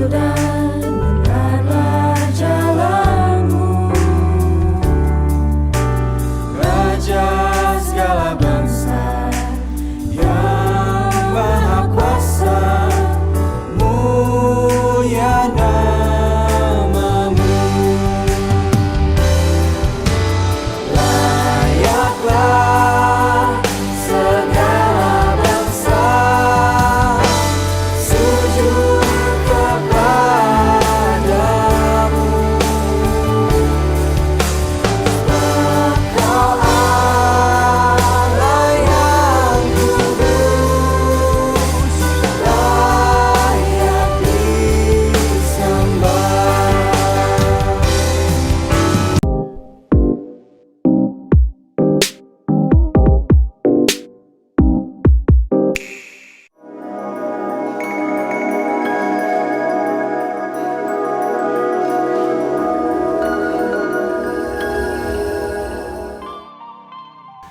dan benarlah jalanmu, Raja segala bangsa yang maha kuasa, mulia namamu. Layaklah segala bangsa sujud kepadamu, sebab Kau Allah yang kudus, layak disembah.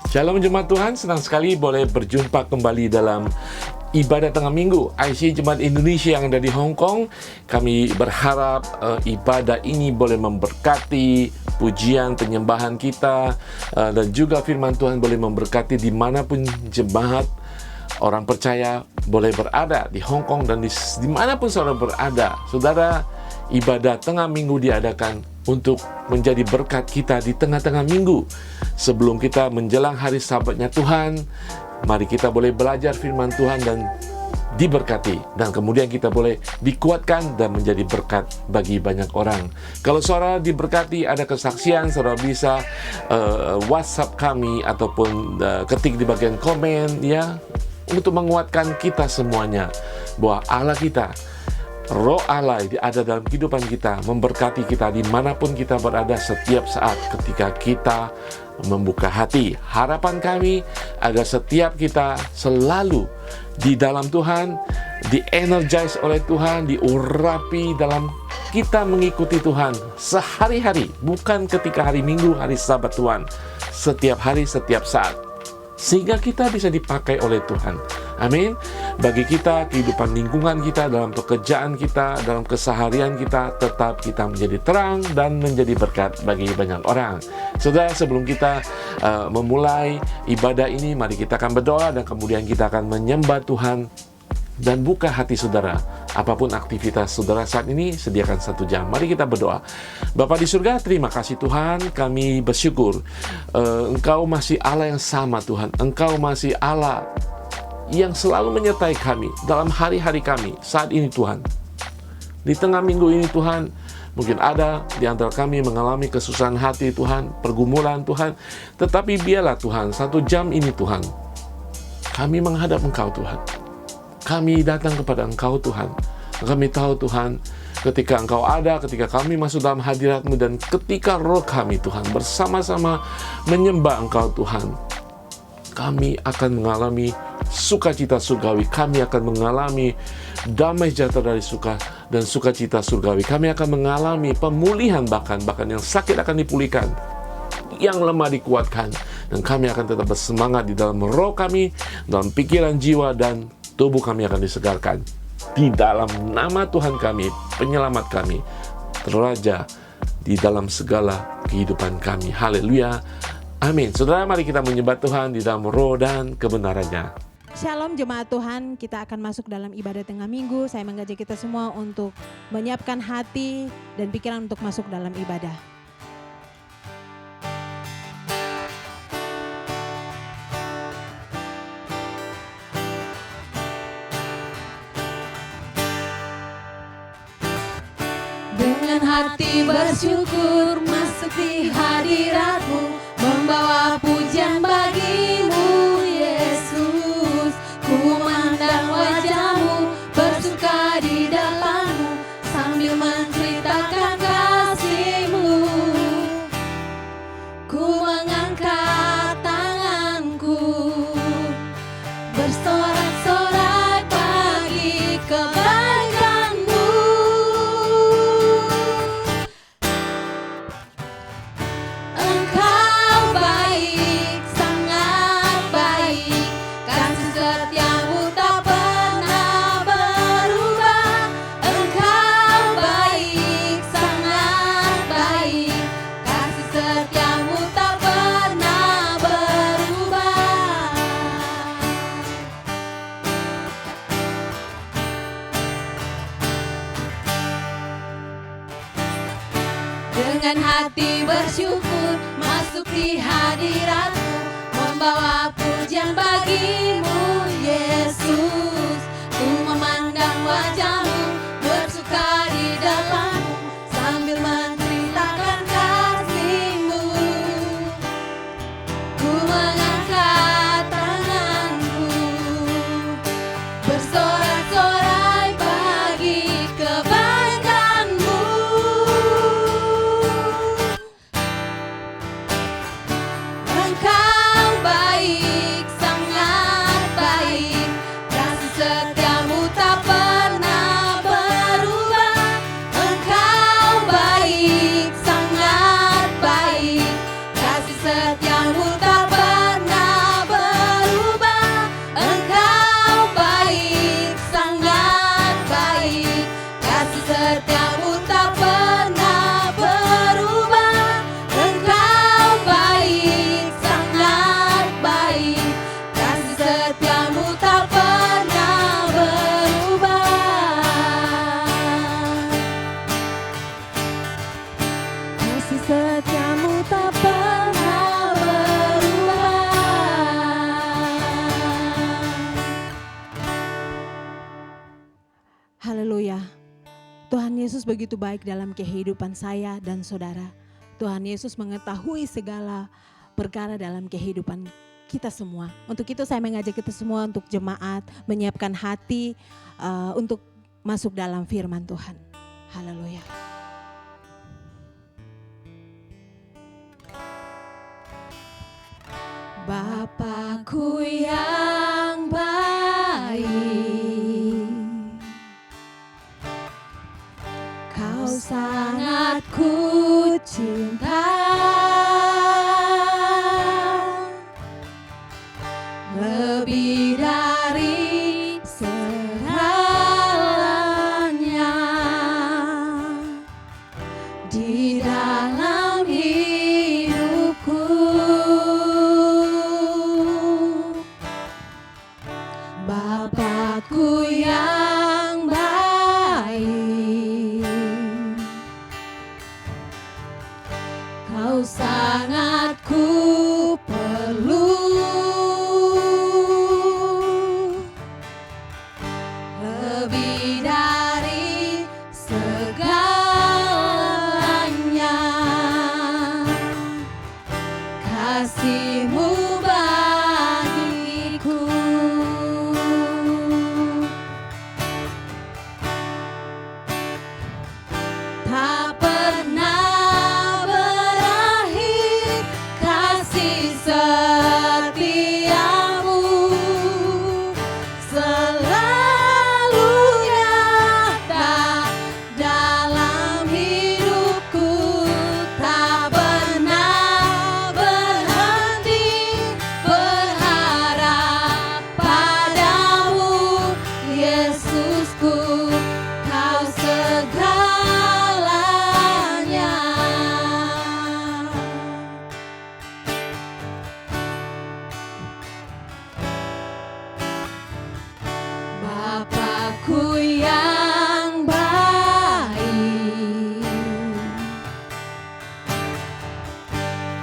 Shalom Jemaat Tuhan, senang sekali boleh berjumpa kembali dalam ibadah tengah minggu IC Jemaat Indonesia yang ada di Hong Kong. Kami berharap ibadah ini boleh memberkati pujian penyembahan kita, dan juga firman Tuhan boleh memberkati dimanapun jemaat orang percaya boleh berada di Hong Kong dan dimanapun saudara berada. Saudara, ibadah tengah minggu diadakan untuk menjadi berkat kita di tengah-tengah minggu. Sebelum kita menjelang hari Sabatnya Tuhan, mari kita boleh belajar firman Tuhan dan diberkati. Dan kemudian kita boleh dikuatkan dan menjadi berkat bagi banyak orang. Kalau saudara diberkati, ada kesaksian, saudara bisa WhatsApp kami ataupun ketik di bagian komen ya, untuk menguatkan kita semuanya bahwa Allah kita, Roh Allah ada dalam kehidupan kita, memberkati kita dimanapun kita berada setiap saat ketika kita membuka hati. Harapan kami agar setiap kita selalu di dalam Tuhan, di-energize oleh Tuhan, diurapi dalam kita mengikuti Tuhan sehari-hari, bukan ketika hari Minggu, hari Sabat Tuhan, setiap hari, setiap saat, sehingga kita bisa dipakai oleh Tuhan. Amin. Bagi kita, kehidupan lingkungan kita, dalam pekerjaan kita, dalam keseharian kita, tetap kita menjadi terang dan menjadi berkat bagi banyak orang. Saudara, sebelum kita memulai ibadah ini, mari kita akan berdoa dan kemudian kita akan menyembah Tuhan dan buka hati saudara. Apapun aktivitas saudara saat ini, sediakan 1 jam. Mari kita berdoa. Bapa di surga, terima kasih Tuhan. Kami bersyukur Engkau masih Allah yang sama Tuhan. Engkau masih Allah yang selalu menyertai kami dalam hari-hari kami saat ini Tuhan. Di tengah minggu ini Tuhan, mungkin ada di antara kami mengalami kesusahan hati Tuhan, pergumulan Tuhan. Tetapi biarlah Tuhan, 1 jam ini Tuhan, kami menghadap Engkau Tuhan. Kami datang kepada Engkau Tuhan. Kami tahu Tuhan, ketika Engkau ada, ketika kami masuk dalam hadirat-Mu, dan ketika roh kami Tuhan bersama-sama menyembah Engkau Tuhan, kami akan mengalami sukacita surgawi. Kami akan mengalami damai sejahtera dari sukacita surgawi. Kami akan mengalami pemulihan, bahkan yang sakit akan dipulihkan, yang lemah dikuatkan, dan kami akan tetap bersemangat di dalam roh kami, dalam pikiran, jiwa, dan tubuh kami akan disegarkan. Di dalam nama Tuhan kami, penyelamat kami, Raja di dalam segala kehidupan kami. Haleluya. Amin. Saudara, mari kita menyembah Tuhan di dalam roh dan kebenarannya. Shalom jemaat Tuhan, kita akan masuk dalam ibadah tengah minggu. Saya mengajak kita semua untuk menyiapkan hati dan pikiran untuk masuk dalam ibadah. Dengan hati bersyukur masuk di hadirat-Mu, membawa pujian bagi-Mu Yesus. Ku memandang wajah-Mu, bersuka di dalam-Mu, sambil menceritakan kasih-Mu. Ku mengangkat tanganku, bersorak-sorak bagi kebaikan-Mu. Engkau baik, sangat Dengan hati bersyukur masuk di hadirat-Mu, membawa pujian bagi-Mu Yesus. Ku memandang wajah-Mu, bersuka di dalam-Mu, sambil menceritakan kasih-Mu. Ku mengangkat tanganku, bersorak-sorai bagi kebaikan-Mu. Engkau baik, sangat baik, kasih setiamu tak pernah berubah. Engkau baik, sangat baik, kasih setiamu tak pernah berubah. Engkau baik, sangat baik, kasih setiamu tak pernah berubah. Engkau baik, sangat baik, kasih setiamu tak pernah berubah. Kasih setiamu tak pernah berubah. Haleluya. Tuhan Yesus begitu baik dalam kehidupan saya dan saudara. Tuhan Yesus mengetahui segala perkara dalam kehidupan kita semua. Untuk itu saya mengajak kita semua untuk jemaat menyiapkan hati untuk masuk dalam firman Tuhan. Haleluya. Bapakku yang baik, Kau sangat ku cinta, lebih dari segalanya di dalam hidupku. Bapakku yang baik, Kau sangat ku perlu, lebih dari segalanya kasih-Mu bagiku. Tak pernah berakhir kasih setiamu, selalu nyata dalam hidupku. Tak pernah berhenti berharap padamu Yesusku, Kau segalanya. Bapakku yang baik,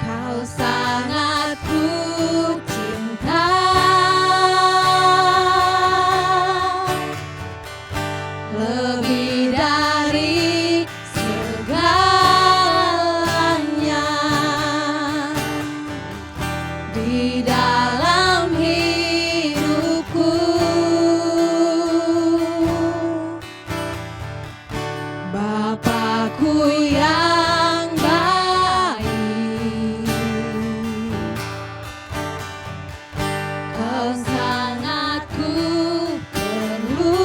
Kau sangat ku cinta, lebih dari segalanya di dalam hidupku. Bapakku yang baik, Kau sangat ku perlu,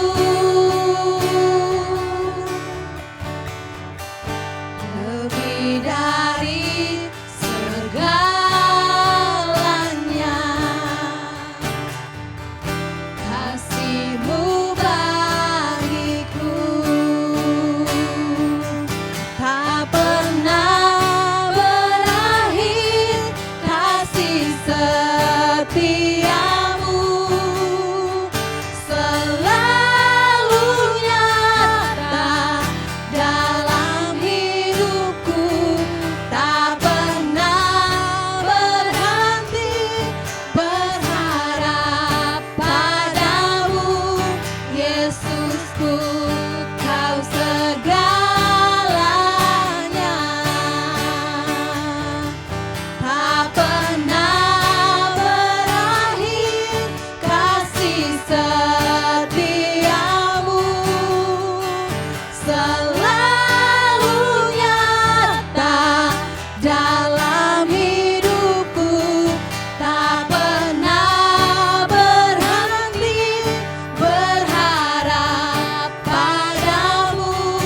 lebih dari segalanya kasih-Mu bagiku. Tak pernah berakhir kasih setiamu, selalu nyata dalam hidupku. selalu nyata dalam hidupku, tak pernah berhenti berharap padamu,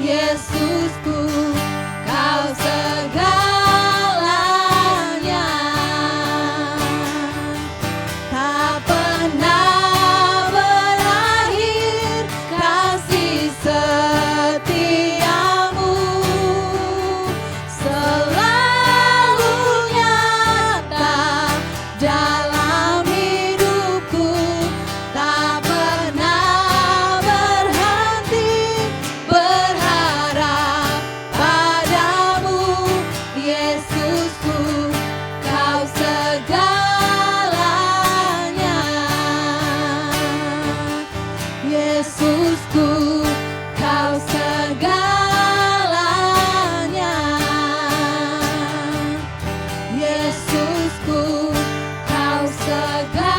Yesusku, Kau segalanya. Tak pernah berakhir kasih setiamu, selalu nyata dalam hidupku, tak pernah berhenti berharap padamu, Yesusku, Kau segalanya. Yesusku, Kau segalanya. Yesusku, Kau segalanya.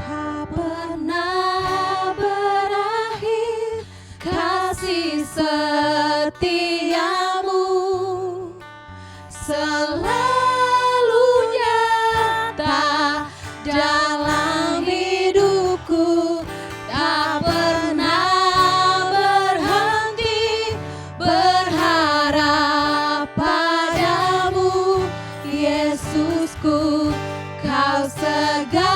Tak pernah berakhir kasih setiamu, selalu nyata dalam hidupku, tak pernah berhenti berharap padamu, Yesusku, Kau segalanya.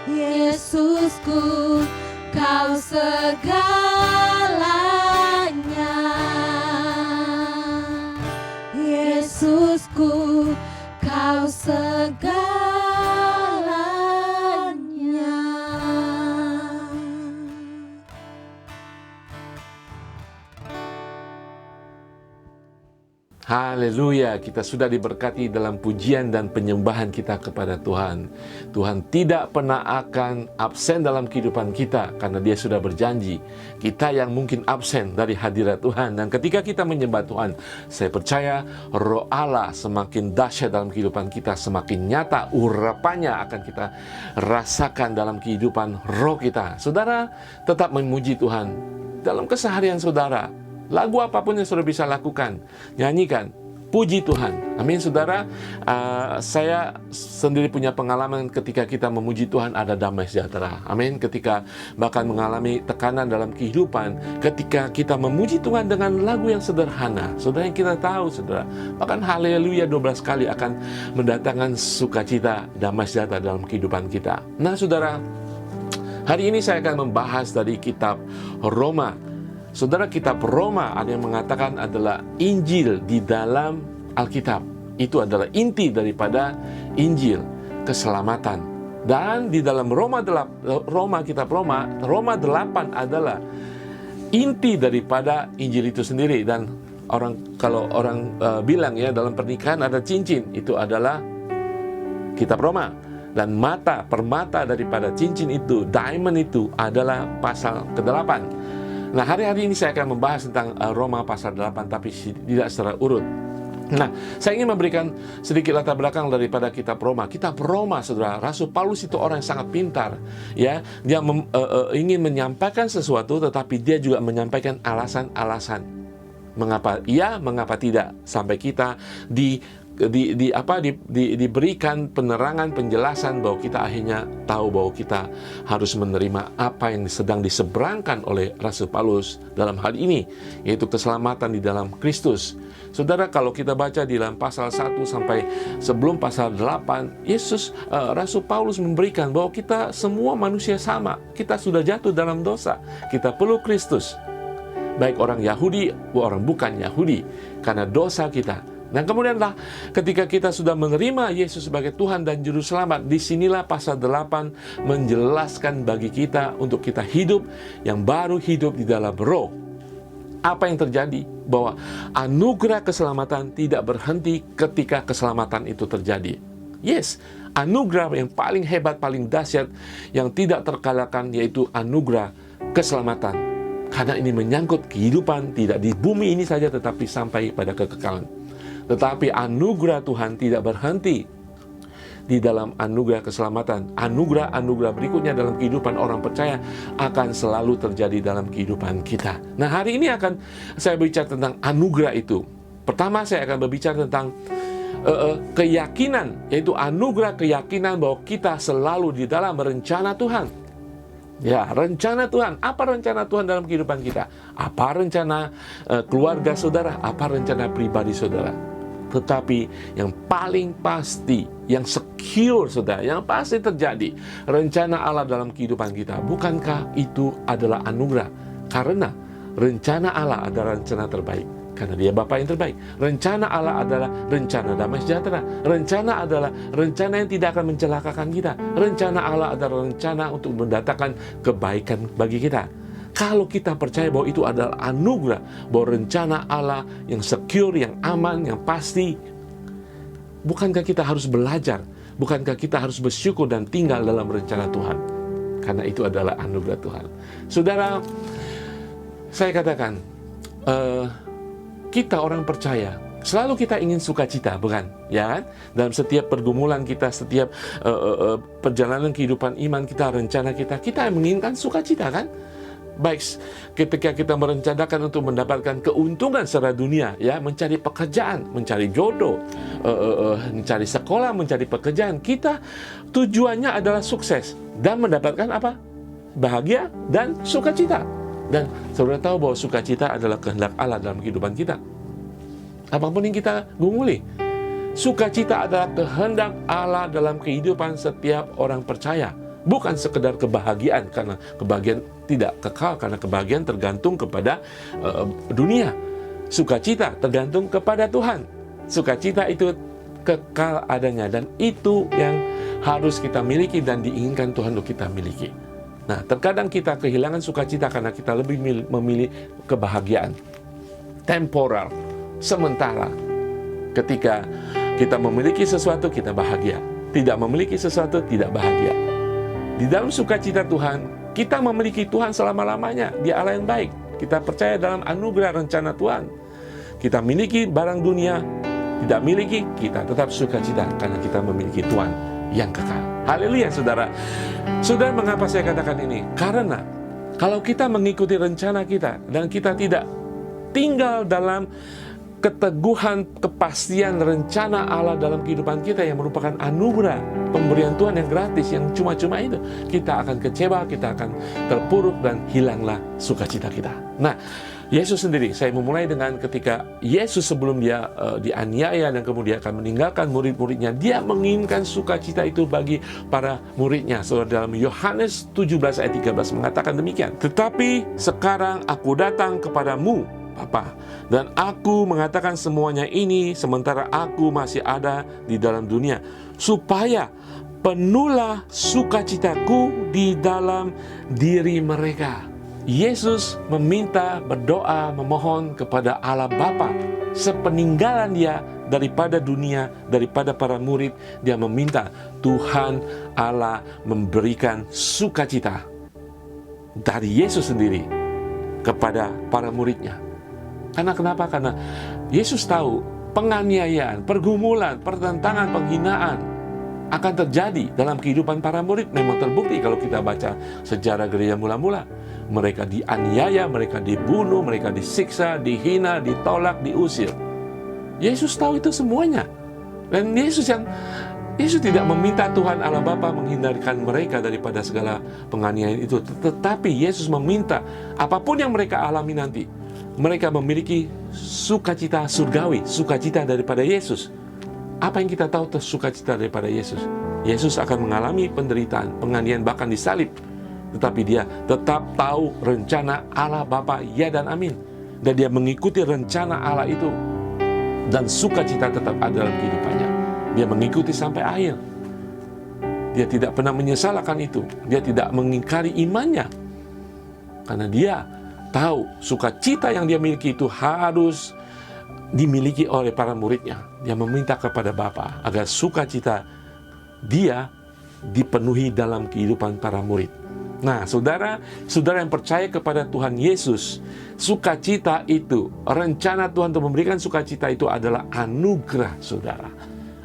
Yesusku, Kau segalanya. Yesusku, Kau segalanya. Haleluya, kita sudah diberkati dalam pujian dan penyembahan kita kepada Tuhan. Tuhan tidak pernah akan absen dalam kehidupan kita karena Dia sudah berjanji. Kita yang mungkin absen dari hadirat Tuhan, dan ketika kita menyembah Tuhan, saya percaya Roh Allah semakin dahsyat dalam kehidupan kita, semakin nyata urapannya akan kita rasakan dalam kehidupan roh kita. Saudara tetap memuji Tuhan dalam keseharian saudara. Lagu apapun yang saudara bisa lakukan, nyanyikan, puji Tuhan. Amin, saudara. Saya sendiri punya pengalaman ketika kita memuji Tuhan ada damai sejahtera. Amin. Ketika bahkan mengalami tekanan dalam kehidupan, ketika kita memuji Tuhan dengan lagu yang sederhana, saudara, yang kita tahu, saudara, bahkan haleluya 12 kali akan mendatangkan sukacita, damai sejahtera dalam kehidupan kita. Nah, saudara, hari ini saya akan membahas dari kitab Roma. Saudara, kitab Roma ada yang mengatakan adalah Injil di dalam Alkitab. Itu adalah inti daripada Injil, keselamatan. Dan di dalam kitab Roma 8 adalah inti daripada Injil itu sendiri. Dan kalau orang bilang ya, dalam pernikahan ada cincin, itu adalah kitab Roma. Dan permata daripada cincin itu, diamond itu adalah pasal ke-8. Nah, hari-hari ini saya akan membahas tentang Roma pasal 8, tapi tidak secara urut. Nah, saya ingin memberikan sedikit latar belakang daripada kitab Roma. Kitab Roma, saudara, Rasul Paulus itu orang yang sangat pintar. Ya, dia ingin menyampaikan sesuatu, tetapi dia juga menyampaikan alasan-alasan. Mengapa iya, mengapa tidak? Sampai kita diberikan penerangan, penjelasan bahwa kita akhirnya tahu bahwa kita harus menerima apa yang sedang diseberangkan oleh Rasul Paulus dalam hal ini, yaitu keselamatan di dalam Kristus. Saudara, kalau kita baca di dalam pasal 1 sampai sebelum pasal 8, Rasul Paulus memberikan bahwa kita semua manusia sama. Kita sudah jatuh dalam dosa. Kita perlu Kristus. Baik orang Yahudi, orang bukan Yahudi, karena dosa kita. Dan kemudianlah ketika kita sudah menerima Yesus sebagai Tuhan dan Juru Selamat, disinilah pasal 8 menjelaskan bagi kita untuk kita hidup yang baru, hidup di dalam roh. Apa yang terjadi? Bahwa anugerah keselamatan tidak berhenti ketika keselamatan itu terjadi. Yes, anugerah yang paling hebat, paling dahsyat, yang tidak terkalahkan, yaitu anugerah keselamatan. Karena ini menyangkut kehidupan tidak di bumi ini saja, tetapi sampai pada kekekalan. Tetapi anugerah Tuhan tidak berhenti di dalam anugerah keselamatan. Anugerah-anugerah berikutnya dalam kehidupan orang percaya akan selalu terjadi dalam kehidupan kita. Nah, hari ini akan saya bicara tentang anugerah itu. Pertama, saya akan berbicara tentang keyakinan, yaitu anugerah keyakinan bahwa kita selalu di dalam rencana Tuhan. Ya, rencana Tuhan. Apa rencana Tuhan dalam kehidupan kita? Apa rencana keluarga saudara? Apa rencana pribadi saudara? Tetapi yang paling pasti, yang secure saudara, yang pasti terjadi, rencana Allah dalam kehidupan kita. Bukankah itu adalah anugerah? Karena rencana Allah adalah rencana terbaik. Karena Dia Bapa yang terbaik. Rencana Allah adalah rencana damai sejahtera. Rencana adalah rencana yang tidak akan mencelakakan kita. Rencana Allah adalah rencana untuk mendatangkan kebaikan bagi kita. Kalau kita percaya bahwa itu adalah anugerah, bahwa rencana Allah yang secure, yang aman, yang pasti, bukankah kita harus belajar? Bukankah kita harus bersyukur dan tinggal dalam rencana Tuhan? Karena itu adalah anugerah Tuhan. Saudara, saya katakan, kita orang percaya, selalu kita ingin sukacita, bukan? Ya kan? Dalam setiap pergumulan kita, setiap perjalanan kehidupan iman kita, rencana kita menginginkan sukacita, kan? Baik ketika kita merencanakan untuk mendapatkan keuntungan secara dunia, ya, mencari pekerjaan, mencari jodoh, mencari sekolah, mencari pekerjaan, kita tujuannya adalah sukses dan mendapatkan apa? Bahagia dan sukacita. Dan saudara tahu bahwa sukacita adalah kehendak Allah dalam kehidupan kita. Apapun yang kita gumuli, sukacita adalah kehendak Allah dalam kehidupan setiap orang percaya. Bukan sekedar kebahagiaan, karena kebahagiaan tidak kekal, karena kebahagiaan tergantung kepada dunia. Sukacita tergantung kepada Tuhan. Sukacita itu kekal adanya, dan itu yang harus kita miliki dan diinginkan Tuhan untuk kita miliki. Nah, terkadang kita kehilangan sukacita karena kita lebih memilih kebahagiaan temporal, sementara. Ketika kita memiliki sesuatu, kita bahagia. Tidak memiliki sesuatu, tidak bahagia. Di dalam sukacita Tuhan, kita memiliki Tuhan selama-lamanya. Dia Allah yang baik. Kita percaya dalam anugerah rencana Tuhan. Kita miliki barang dunia, tidak miliki, kita tetap sukacita karena kita memiliki Tuhan yang kekal. Haleluya, saudara. Saudara, mengapa saya katakan ini? Karena kalau kita mengikuti rencana kita dan kita tidak tinggal dalam keteguhan, kepastian rencana Allah dalam kehidupan kita yang merupakan anugerah pemberian Tuhan yang gratis, yang cuma-cuma itu, kita akan kecewa, kita akan terpuruk dan hilanglah sukacita kita. Nah, Yesus sendiri, saya memulai dengan ketika Yesus sebelum dia dianiaya dan kemudian akan meninggalkan murid-muridnya, dia menginginkan sukacita itu bagi para muridnya. Saudara, dalam Yohanes 17 ayat 13 mengatakan demikian. Tetapi sekarang aku datang kepadamu, Bapa, dan aku mengatakan semuanya ini sementara aku masih ada di dalam dunia, supaya penuhlah sukacitaku di dalam diri mereka. Yesus meminta, berdoa, memohon kepada Allah Bapa. Sepeninggalan dia daripada dunia, daripada para murid, dia meminta Tuhan Allah memberikan sukacita dari Yesus sendiri kepada para muridnya. Karena kenapa? Karena Yesus tahu penganiayaan, pergumulan, pertentangan, penghinaan akan terjadi dalam kehidupan para murid. Memang terbukti kalau kita baca sejarah gereja mula-mula. mereka dianiaya, mereka dibunuh, mereka disiksa, dihina, ditolak, diusir. Yesus tahu itu semuanya. Dan Yesus tidak meminta Tuhan Allah Bapa menghindarkan mereka daripada segala penganiayaan itu. Tetapi Yesus meminta apapun yang mereka alami nanti, mereka memiliki sukacita surgawi, sukacita daripada Yesus. Apa yang kita tahu sukacita daripada Yesus? Yesus akan mengalami penderitaan, penganiayaan, bahkan disalib. Tetapi dia tetap tahu rencana Allah Bapa, ya dan amin. Dan dia mengikuti rencana Allah itu. Dan sukacita tetap ada dalam kehidupannya. Dia mengikuti sampai akhir. Dia tidak pernah menyesalkan itu. Dia tidak mengingkari imannya. Karena dia tahu sukacita yang dia miliki itu harus dimiliki oleh para muridnya. Dia meminta kepada Bapa agar sukacita dia dipenuhi dalam kehidupan para murid. Nah, saudara yang percaya kepada Tuhan Yesus, sukacita itu, rencana Tuhan untuk memberikan sukacita itu adalah anugerah saudara.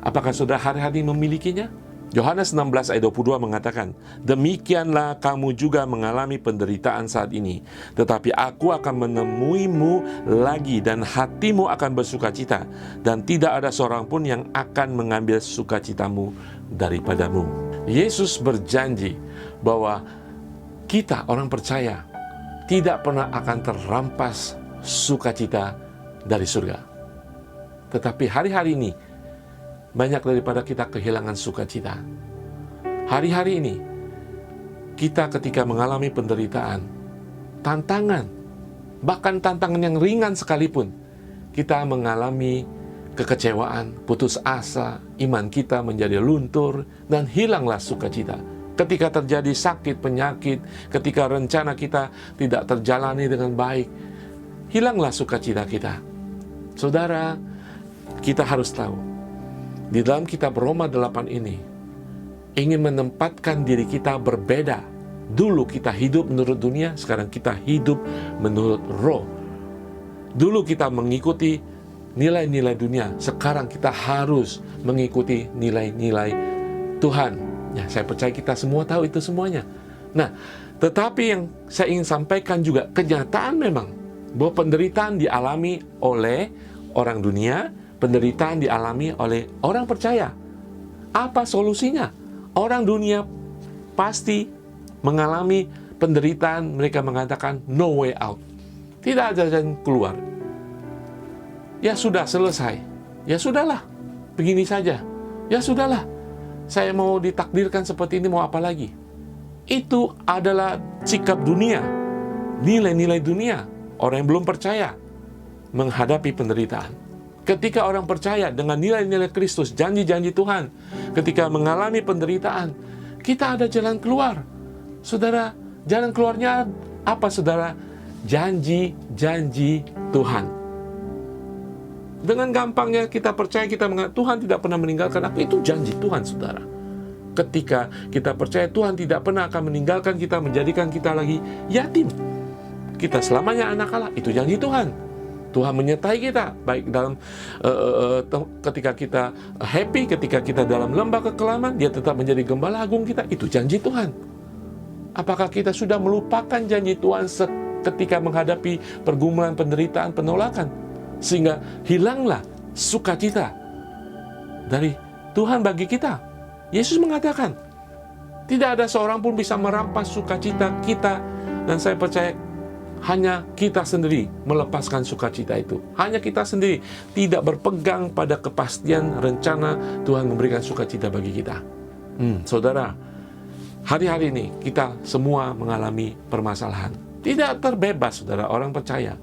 Apakah saudara hari-hari memilikinya? Yohanes 16 ayat 22 mengatakan, demikianlah kamu juga mengalami penderitaan saat ini, tetapi aku akan menemuimu lagi dan hatimu akan bersukacita, dan tidak ada seorang pun yang akan mengambil sukacitamu daripadamu. Yesus berjanji bahwa kita orang percaya tidak pernah akan terampas sukacita dari surga. Tetapi hari-hari ini banyak daripada kita kehilangan sukacita. Hari-hari ini kita ketika mengalami penderitaan, tantangan, bahkan tantangan yang ringan sekalipun, kita mengalami kekecewaan, putus asa, iman kita menjadi luntur, dan hilanglah sukacita. Ketika terjadi sakit, penyakit, ketika rencana kita tidak terjalani dengan baik, hilanglah sukacita kita. Saudara, kita harus tahu, di dalam kitab Roma 8 ini, ingin menempatkan diri kita berbeda. Dulu kita hidup menurut dunia, sekarang kita hidup menurut roh. Dulu kita mengikuti nilai-nilai dunia, sekarang kita harus mengikuti nilai-nilai Tuhan. Ya, saya percaya kita semua tahu itu semuanya. Nah, tetapi yang saya ingin sampaikan juga, kenyataan memang bahwa penderitaan dialami oleh orang dunia, penderitaan dialami oleh orang percaya. Apa solusinya? Orang dunia pasti mengalami penderitaan, mereka mengatakan no way out. Tidak ada jalan keluar. Ya sudah, selesai. Ya sudahlah, begini saja. Ya sudahlah, saya mau ditakdirkan seperti ini, mau apa lagi? Itu adalah sikap dunia, nilai-nilai dunia. Orang yang belum percaya menghadapi penderitaan. Ketika orang percaya dengan nilai-nilai Kristus, janji-janji Tuhan, ketika mengalami penderitaan, kita ada jalan keluar. Saudara, jalan keluarnya apa saudara? Janji-janji Tuhan. Dengan gampangnya kita percaya, kita mengatakan Tuhan tidak pernah meninggalkan aku. Itu janji Tuhan, saudara. Ketika kita percaya Tuhan tidak pernah akan meninggalkan kita, menjadikan kita lagi yatim, kita selamanya anak Allah, itu janji Tuhan. Tuhan menyertai kita, baik dalam ketika kita happy, ketika kita dalam lembah kekelaman, dia tetap menjadi gembala agung kita. Itu janji Tuhan. Apakah kita sudah melupakan janji Tuhan ketika menghadapi pergumulan, penderitaan, penolakan, sehingga hilanglah sukacita dari Tuhan bagi kita? Yesus mengatakan, tidak ada seorang pun bisa merampas sukacita kita, dan saya percaya hanya kita sendiri melepaskan sukacita itu. Hanya kita sendiri tidak berpegang pada kepastian rencana Tuhan memberikan sukacita bagi kita. Saudara, hari-hari ini kita semua mengalami permasalahan. Tidak terbebas, saudara, orang percaya.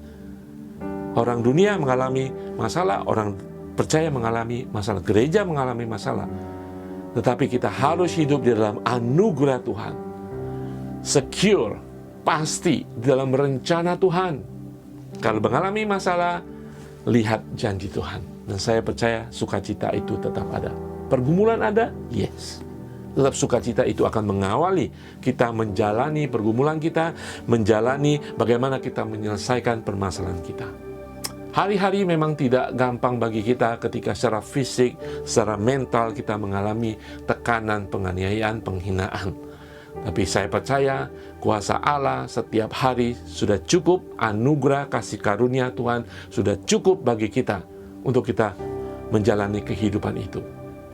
Orang dunia mengalami masalah, orang percaya mengalami masalah, gereja mengalami masalah. Tetapi kita harus hidup di dalam anugerah Tuhan. Secure, pasti di dalam rencana Tuhan. Kalau mengalami masalah, lihat janji Tuhan. Dan saya percaya sukacita itu tetap ada. Pergumulan ada? Yes. Tetap sukacita itu akan mengawali kita menjalani pergumulan kita, menjalani bagaimana kita menyelesaikan permasalahan kita. Hari-hari memang tidak gampang bagi kita ketika secara fisik, secara mental kita mengalami tekanan, penganiayaan, penghinaan. Tapi saya percaya kuasa Allah setiap hari sudah cukup, anugerah kasih karunia Tuhan sudah cukup bagi kita untuk kita menjalani kehidupan itu.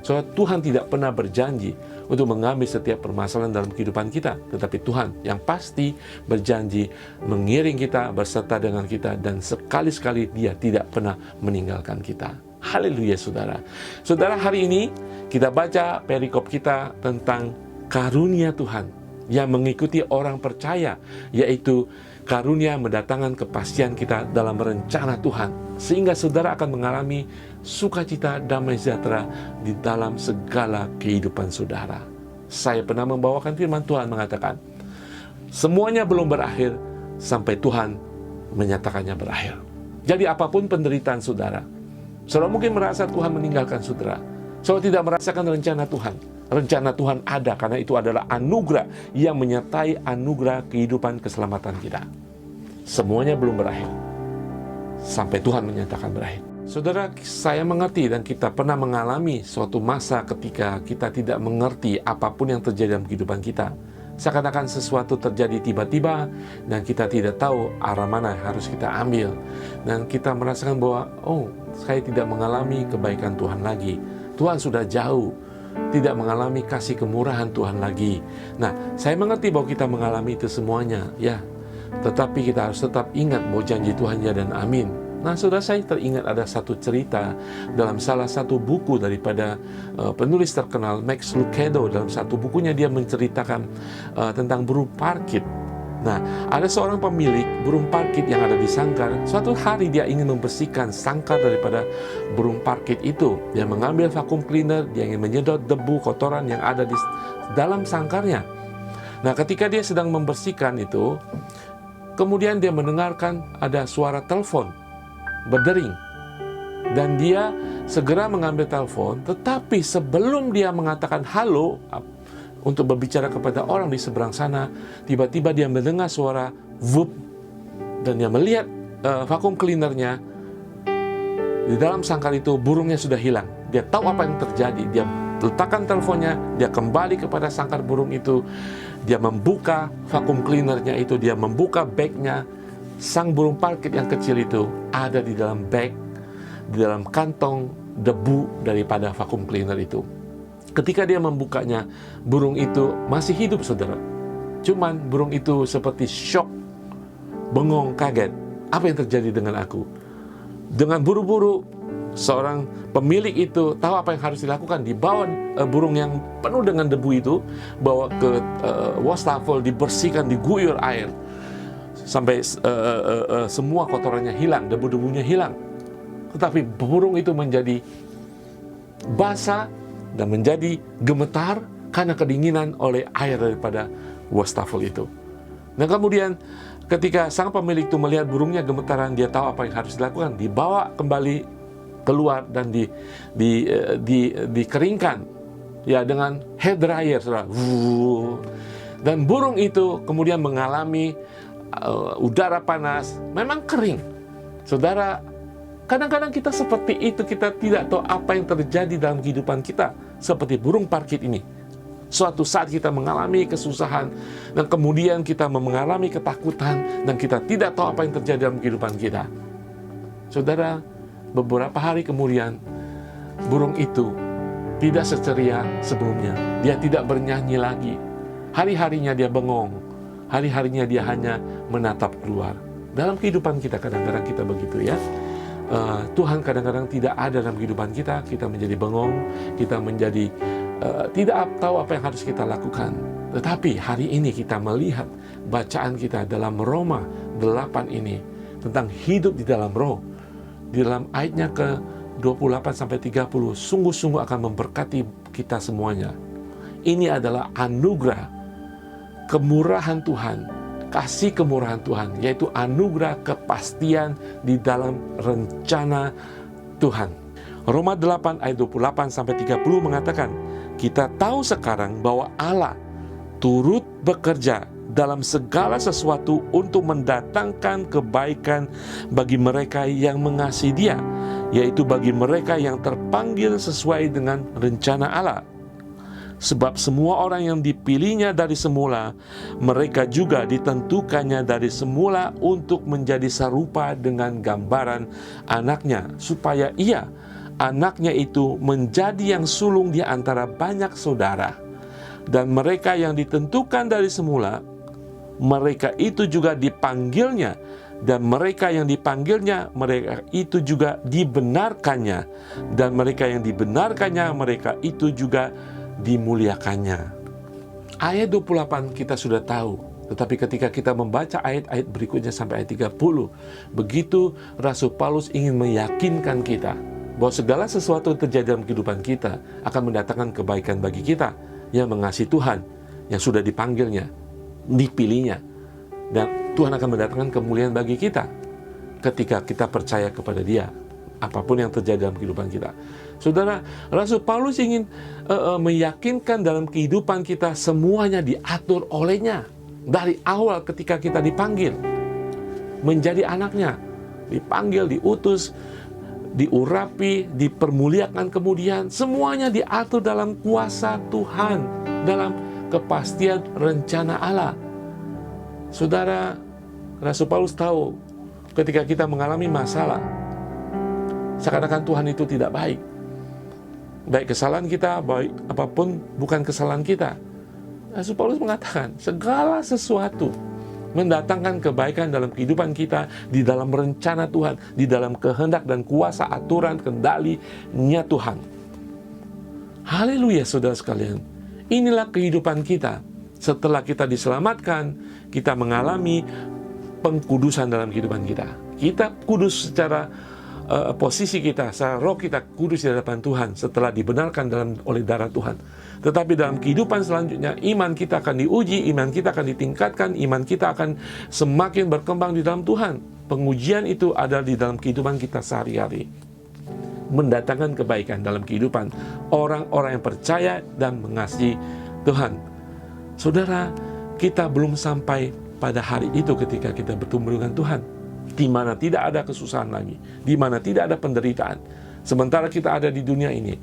Soalnya Tuhan tidak pernah berjanji untuk mengambil setiap permasalahan dalam kehidupan kita. Tetapi Tuhan yang pasti berjanji mengiring kita, berserta dengan kita, dan sekali-sekali Dia tidak pernah meninggalkan kita. Haleluya saudara. Saudara, hari ini kita baca perikop kita tentang karunia Tuhan yang mengikuti orang percaya, yaitu karunia mendatangkan kepastian kita dalam rencana Tuhan, sehingga saudara akan mengalami sukacita, damai sejahtera di dalam segala kehidupan saudara. Saya pernah membawakan firman Tuhan mengatakan, semuanya belum berakhir sampai Tuhan menyatakannya berakhir. Jadi apapun penderitaan saudara mungkin merasa Tuhan meninggalkan saudara, saudara tidak merasakan rencana Tuhan. Rencana Tuhan ada, karena itu adalah anugerah yang menyertai anugerah kehidupan keselamatan kita. Semuanya belum berakhir sampai Tuhan menyatakan berakhir. Saudara, saya mengerti dan kita pernah mengalami suatu masa ketika kita tidak mengerti apapun yang terjadi dalam kehidupan kita. Seakan-akan sesuatu terjadi tiba-tiba dan kita tidak tahu arah mana yang harus kita ambil. Dan kita merasakan bahwa, saya tidak mengalami kebaikan Tuhan lagi. Tuhan sudah jauh, tidak mengalami kasih kemurahan Tuhan lagi. Nah, saya mengerti bahwa kita mengalami itu semuanya, ya. Tetapi kita harus tetap ingat bahwa janji Tuhan ya dan amin. Nah, saudara, saya teringat ada satu cerita dalam salah satu buku daripada penulis terkenal Max Lucado. Dalam satu bukunya dia menceritakan tentang burung parkit. Nah, ada seorang pemilik burung parkit yang ada di sangkar. Suatu hari dia ingin membersihkan sangkar daripada burung parkit itu. Dia mengambil vacuum cleaner, dia ingin menyedot debu kotoran yang ada di dalam sangkarnya. Nah, ketika dia sedang membersihkan itu, kemudian dia mendengarkan ada suara telepon berdering. Dan dia segera mengambil telepon, tetapi sebelum dia mengatakan halo untuk berbicara kepada orang di seberang sana, tiba-tiba dia mendengar suara vup, dan dia melihat vacuum cleanernya di dalam sangkar itu, burungnya sudah hilang. Dia tahu apa yang terjadi. Dia letakkan teleponnya, dia kembali kepada sangkar burung itu, dia membuka vacuum cleanernya itu, dia membuka bagnya. Sang burung parkit yang kecil itu ada di dalam bag, di dalam kantong debu daripada vacuum cleaner itu. Ketika dia membukanya, burung itu masih hidup, saudara. Cuman burung itu seperti shock, bengong, kaget. Apa yang terjadi dengan aku? Dengan buru-buru, seorang pemilik itu tahu apa yang harus dilakukan. Dibawa burung yang penuh dengan debu itu, bawa ke wastafel, dibersihkan, diguyur air. Sampai semua kotorannya hilang, debu-debunya hilang. Tetapi burung itu menjadi basah dan menjadi gemetar karena kedinginan oleh air daripada wastafel itu. Dan kemudian ketika sang pemilik itu melihat burungnya gemetaran, dia tahu apa yang harus dilakukan. Dibawa kembali keluar dan dikeringkan, ya, dengan hair dryer, saudara. Dan burung itu kemudian mengalami udara panas, memang kering. Saudara, kadang-kadang kita seperti itu, kita tidak tahu apa yang terjadi dalam kehidupan kita, seperti burung parkit ini. Suatu saat kita mengalami kesusahan, dan kemudian kita mengalami ketakutan, dan kita tidak tahu apa yang terjadi dalam kehidupan kita. Saudara, beberapa hari kemudian, burung itu tidak seceria sebelumnya. Dia tidak bernyanyi lagi. Hari-harinya dia bengong. Hari-harinya dia hanya menatap keluar. Dalam kehidupan kita kadang-kadang kita begitu, ya. Tuhan kadang-kadang tidak ada dalam kehidupan kita. Kita menjadi bengong, kita menjadi tidak tahu apa yang harus kita lakukan. Tetapi hari ini kita melihat bacaan kita dalam Roma 8 ini tentang hidup di dalam roh. Di dalam ayatnya ke 28-30, sungguh-sungguh akan memberkati kita semuanya. Ini adalah anugerah, kemurahan Tuhan, kasih kemurahan Tuhan, yaitu anugerah kepastian di dalam rencana Tuhan. Roma 8 ayat 28-30 mengatakan, kita tahu sekarang bahwa Allah turut bekerja dalam segala sesuatu untuk mendatangkan kebaikan bagi mereka yang mengasihi Dia, yaitu bagi mereka yang terpanggil sesuai dengan rencana Allah. Sebab semua orang yang dipilihnya dari semula, mereka juga ditentukannya dari semula untuk menjadi serupa dengan gambaran anaknya, supaya ia, anaknya itu, menjadi yang sulung di antara banyak saudara. Dan mereka yang ditentukan dari semula, mereka itu juga dipanggilnya. Dan mereka yang dipanggilnya, mereka itu juga dibenarkannya. Dan mereka yang dibenarkannya, mereka itu juga dimuliakannya. Ayat 28 kita sudah tahu, tetapi ketika kita membaca ayat-ayat berikutnya sampai ayat 30, begitu Rasul Paulus ingin meyakinkan kita bahwa segala sesuatu yang terjadi dalam kehidupan kita akan mendatangkan kebaikan bagi kita yang mengasihi Tuhan, yang sudah dipanggilnya, dipilihnya, dan Tuhan akan mendatangkan kemuliaan bagi kita ketika kita percaya kepada Dia, apapun yang terjadi dalam kehidupan kita. Saudara, Rasul Paulus ingin meyakinkan dalam kehidupan kita semuanya diatur olehnya. Dari awal ketika kita dipanggil menjadi anaknya, dipanggil, diutus, diurapi, dipermuliakan, kemudian semuanya diatur dalam kuasa Tuhan, dalam kepastian rencana Allah. Saudara, Rasul Paulus tahu ketika kita mengalami masalah, seakan-akan Tuhan itu tidak baik. Baik kesalahan kita, baik apapun bukan kesalahan kita. Rasul Paulus mengatakan, segala sesuatu mendatangkan kebaikan dalam kehidupan kita, di dalam rencana Tuhan, di dalam kehendak dan kuasa aturan kendalinya Tuhan. Haleluya, saudara sekalian. Inilah kehidupan kita. Setelah kita diselamatkan, kita mengalami pengkudusan dalam kehidupan kita. Kita kudus secara posisi kita, secara roh kita kudus di hadapan Tuhan setelah dibenarkan oleh darah Tuhan. Tetapi dalam kehidupan selanjutnya, iman kita akan diuji, iman kita akan ditingkatkan, iman kita akan semakin berkembang di dalam Tuhan. Pengujian itu ada di dalam kehidupan kita sehari-hari, mendatangkan kebaikan dalam kehidupan orang-orang yang percaya dan mengasihi Tuhan. Saudara, kita belum sampai pada hari itu ketika kita bertemu dengan Tuhan, di mana tidak ada kesusahan lagi, di mana tidak ada penderitaan. Sementara kita ada di dunia ini,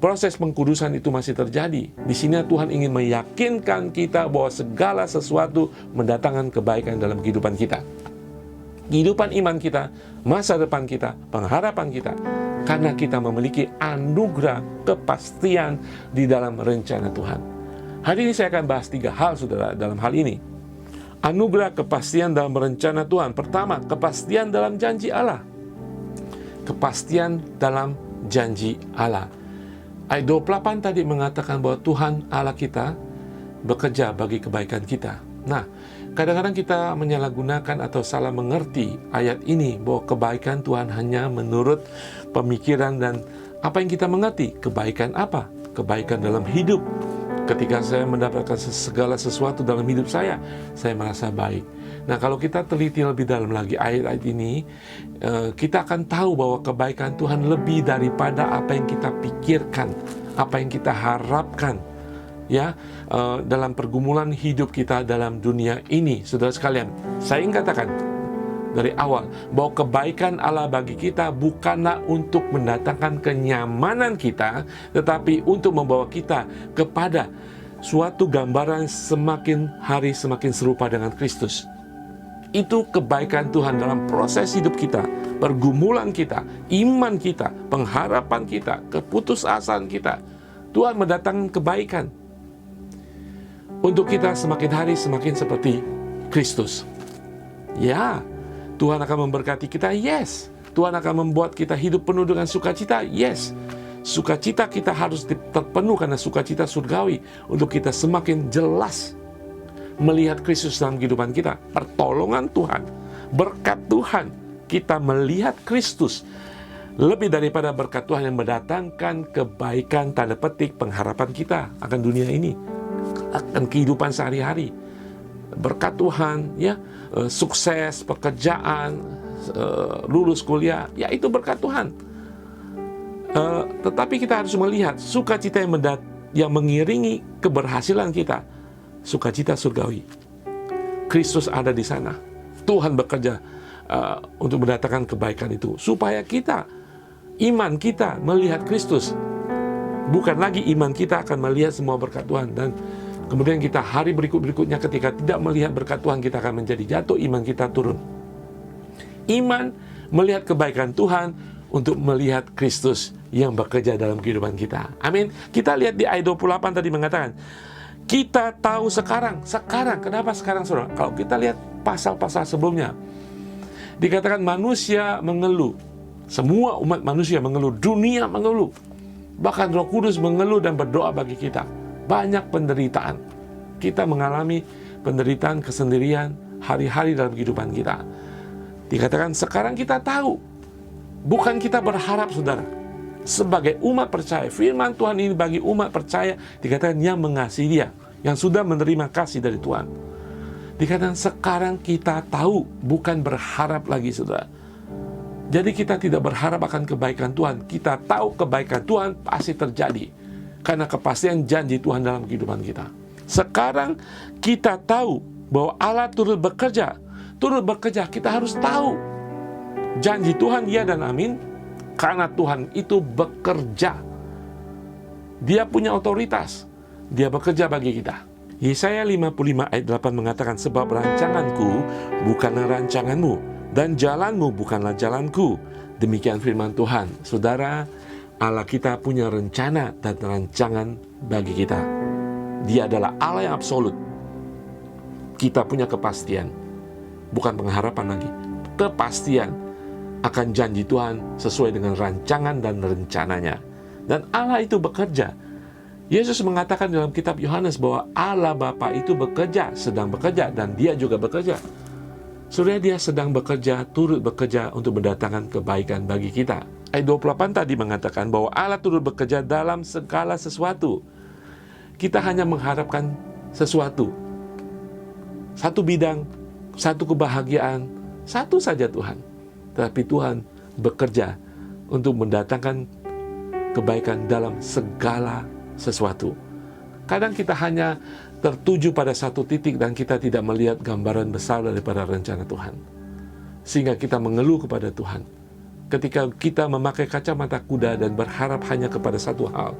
proses pengkudusan itu masih terjadi. Di sini Tuhan ingin meyakinkan kita bahwa segala sesuatu mendatangkan kebaikan dalam kehidupan kita. Kehidupan iman kita, masa depan kita, pengharapan kita, karena kita memiliki anugerah kepastian di dalam rencana Tuhan. Hari ini saya akan bahas 3 hal, saudara, dalam hal ini. Anugerah kepastian dalam rencana Tuhan. Pertama, kepastian dalam janji Allah. Kepastian dalam janji Allah. Ayat 28 tadi mengatakan bahwa Tuhan Allah kita bekerja bagi kebaikan kita. Nah, kadang-kadang kita menyalahgunakan atau salah mengerti ayat ini, bahwa kebaikan Tuhan hanya menurut pemikiran dan apa yang kita mengerti. Kebaikan apa? Kebaikan dalam hidup. Ketika saya mendapatkan segala sesuatu dalam hidup saya merasa baik. Nah, kalau kita teliti lebih dalam lagi ayat-ayat ini, kita akan tahu bahwa kebaikan Tuhan lebih daripada apa yang kita pikirkan, apa yang kita harapkan, ya, dalam pergumulan hidup kita dalam dunia ini. Saudara sekalian, saya ingin katakan dari awal bahwa kebaikan Allah bagi kita bukanlah untuk mendatangkan kenyamanan kita, tetapi untuk membawa kita kepada suatu gambaran semakin hari semakin serupa dengan Kristus. Itu kebaikan Tuhan dalam proses hidup kita, pergumulan kita, iman kita, pengharapan kita, keputusasaan kita. Tuhan mendatangkan kebaikan untuk kita semakin hari semakin seperti Kristus. Ya, Tuhan akan memberkati kita, yes. Tuhan akan membuat kita hidup penuh dengan sukacita, yes. Sukacita kita harus terpenuh karena sukacita surgawi, untuk kita semakin jelas melihat Kristus dalam kehidupan kita. Pertolongan Tuhan, berkat Tuhan, kita melihat Kristus lebih daripada berkat Tuhan yang mendatangkan kebaikan, tanda petik, pengharapan kita akan dunia ini, akan kehidupan sehari-hari. Berkat Tuhan, ya, sukses, pekerjaan, lulus kuliah, ya itu berkat Tuhan. Tetapi kita harus melihat sukacita yang mengiringi keberhasilan kita, sukacita surgawi. Kristus ada di sana. Tuhan bekerja untuk mendatangkan kebaikan itu, supaya kita, iman kita melihat Kristus Bukan lagi iman kita akan melihat semua berkat Tuhan. Dan kemudian kita hari berikut-berikutnya ketika tidak melihat berkat Tuhan, kita akan menjadi jatuh, iman kita turun. Iman melihat kebaikan Tuhan untuk melihat Kristus yang bekerja dalam kehidupan kita. Amin. Kita lihat di ayat 28 tadi mengatakan, kita tahu sekarang. Kenapa sekarang, saudara? Kalau kita lihat pasal-pasal sebelumnya, dikatakan manusia mengeluh. Semua umat manusia mengeluh, dunia mengeluh. Bahkan Roh Kudus mengeluh dan berdoa bagi kita. Banyak penderitaan. Kita mengalami penderitaan, kesendirian, hari-hari dalam kehidupan kita. Dikatakan sekarang kita tahu. Bukan kita berharap, saudara. Sebagai umat percaya, firman Tuhan ini bagi umat percaya, dikatakan yang mengasihi Dia, yang sudah menerima kasih dari Tuhan. Dikatakan sekarang kita tahu, bukan berharap lagi, saudara. Jadi kita tidak berharap akan kebaikan Tuhan. Kita tahu kebaikan Tuhan pasti terjadi. Karena kepastian janji Tuhan dalam kehidupan kita. Sekarang kita tahu bahwa Allah turut bekerja. Turut bekerja, kita harus tahu. Janji Tuhan ya dan amin. Karena Tuhan itu bekerja. Dia punya otoritas. Dia bekerja bagi kita. Yesaya 55 ayat 8 mengatakan, sebab rancanganku bukanlah rancanganmu, dan jalanmu bukanlah jalanku. Demikian firman Tuhan. Saudara, Allah kita punya rencana dan rancangan bagi kita. Dia adalah Allah yang absolut. Kita punya kepastian. Bukan pengharapan lagi. Kepastian akan janji Tuhan sesuai dengan rancangan dan rencananya. Dan Allah itu bekerja. Yesus mengatakan dalam kitab Yohanes bahwa Allah Bapa itu bekerja, sedang bekerja, dan Dia juga bekerja. Saudara, Dia sedang bekerja, turut bekerja untuk mendatangkan kebaikan bagi kita. Ayat 28 tadi mengatakan bahwa Allah turut bekerja dalam segala sesuatu. Kita hanya mengharapkan sesuatu. Satu bidang, satu kebahagiaan, satu saja Tuhan. Tapi Tuhan bekerja untuk mendatangkan kebaikan dalam segala sesuatu. Kadang kita hanya tertuju pada satu titik dan kita tidak melihat gambaran besar daripada rencana Tuhan. Sehingga kita mengeluh kepada Tuhan. Ketika kita memakai kacamata kuda dan berharap hanya kepada satu hal,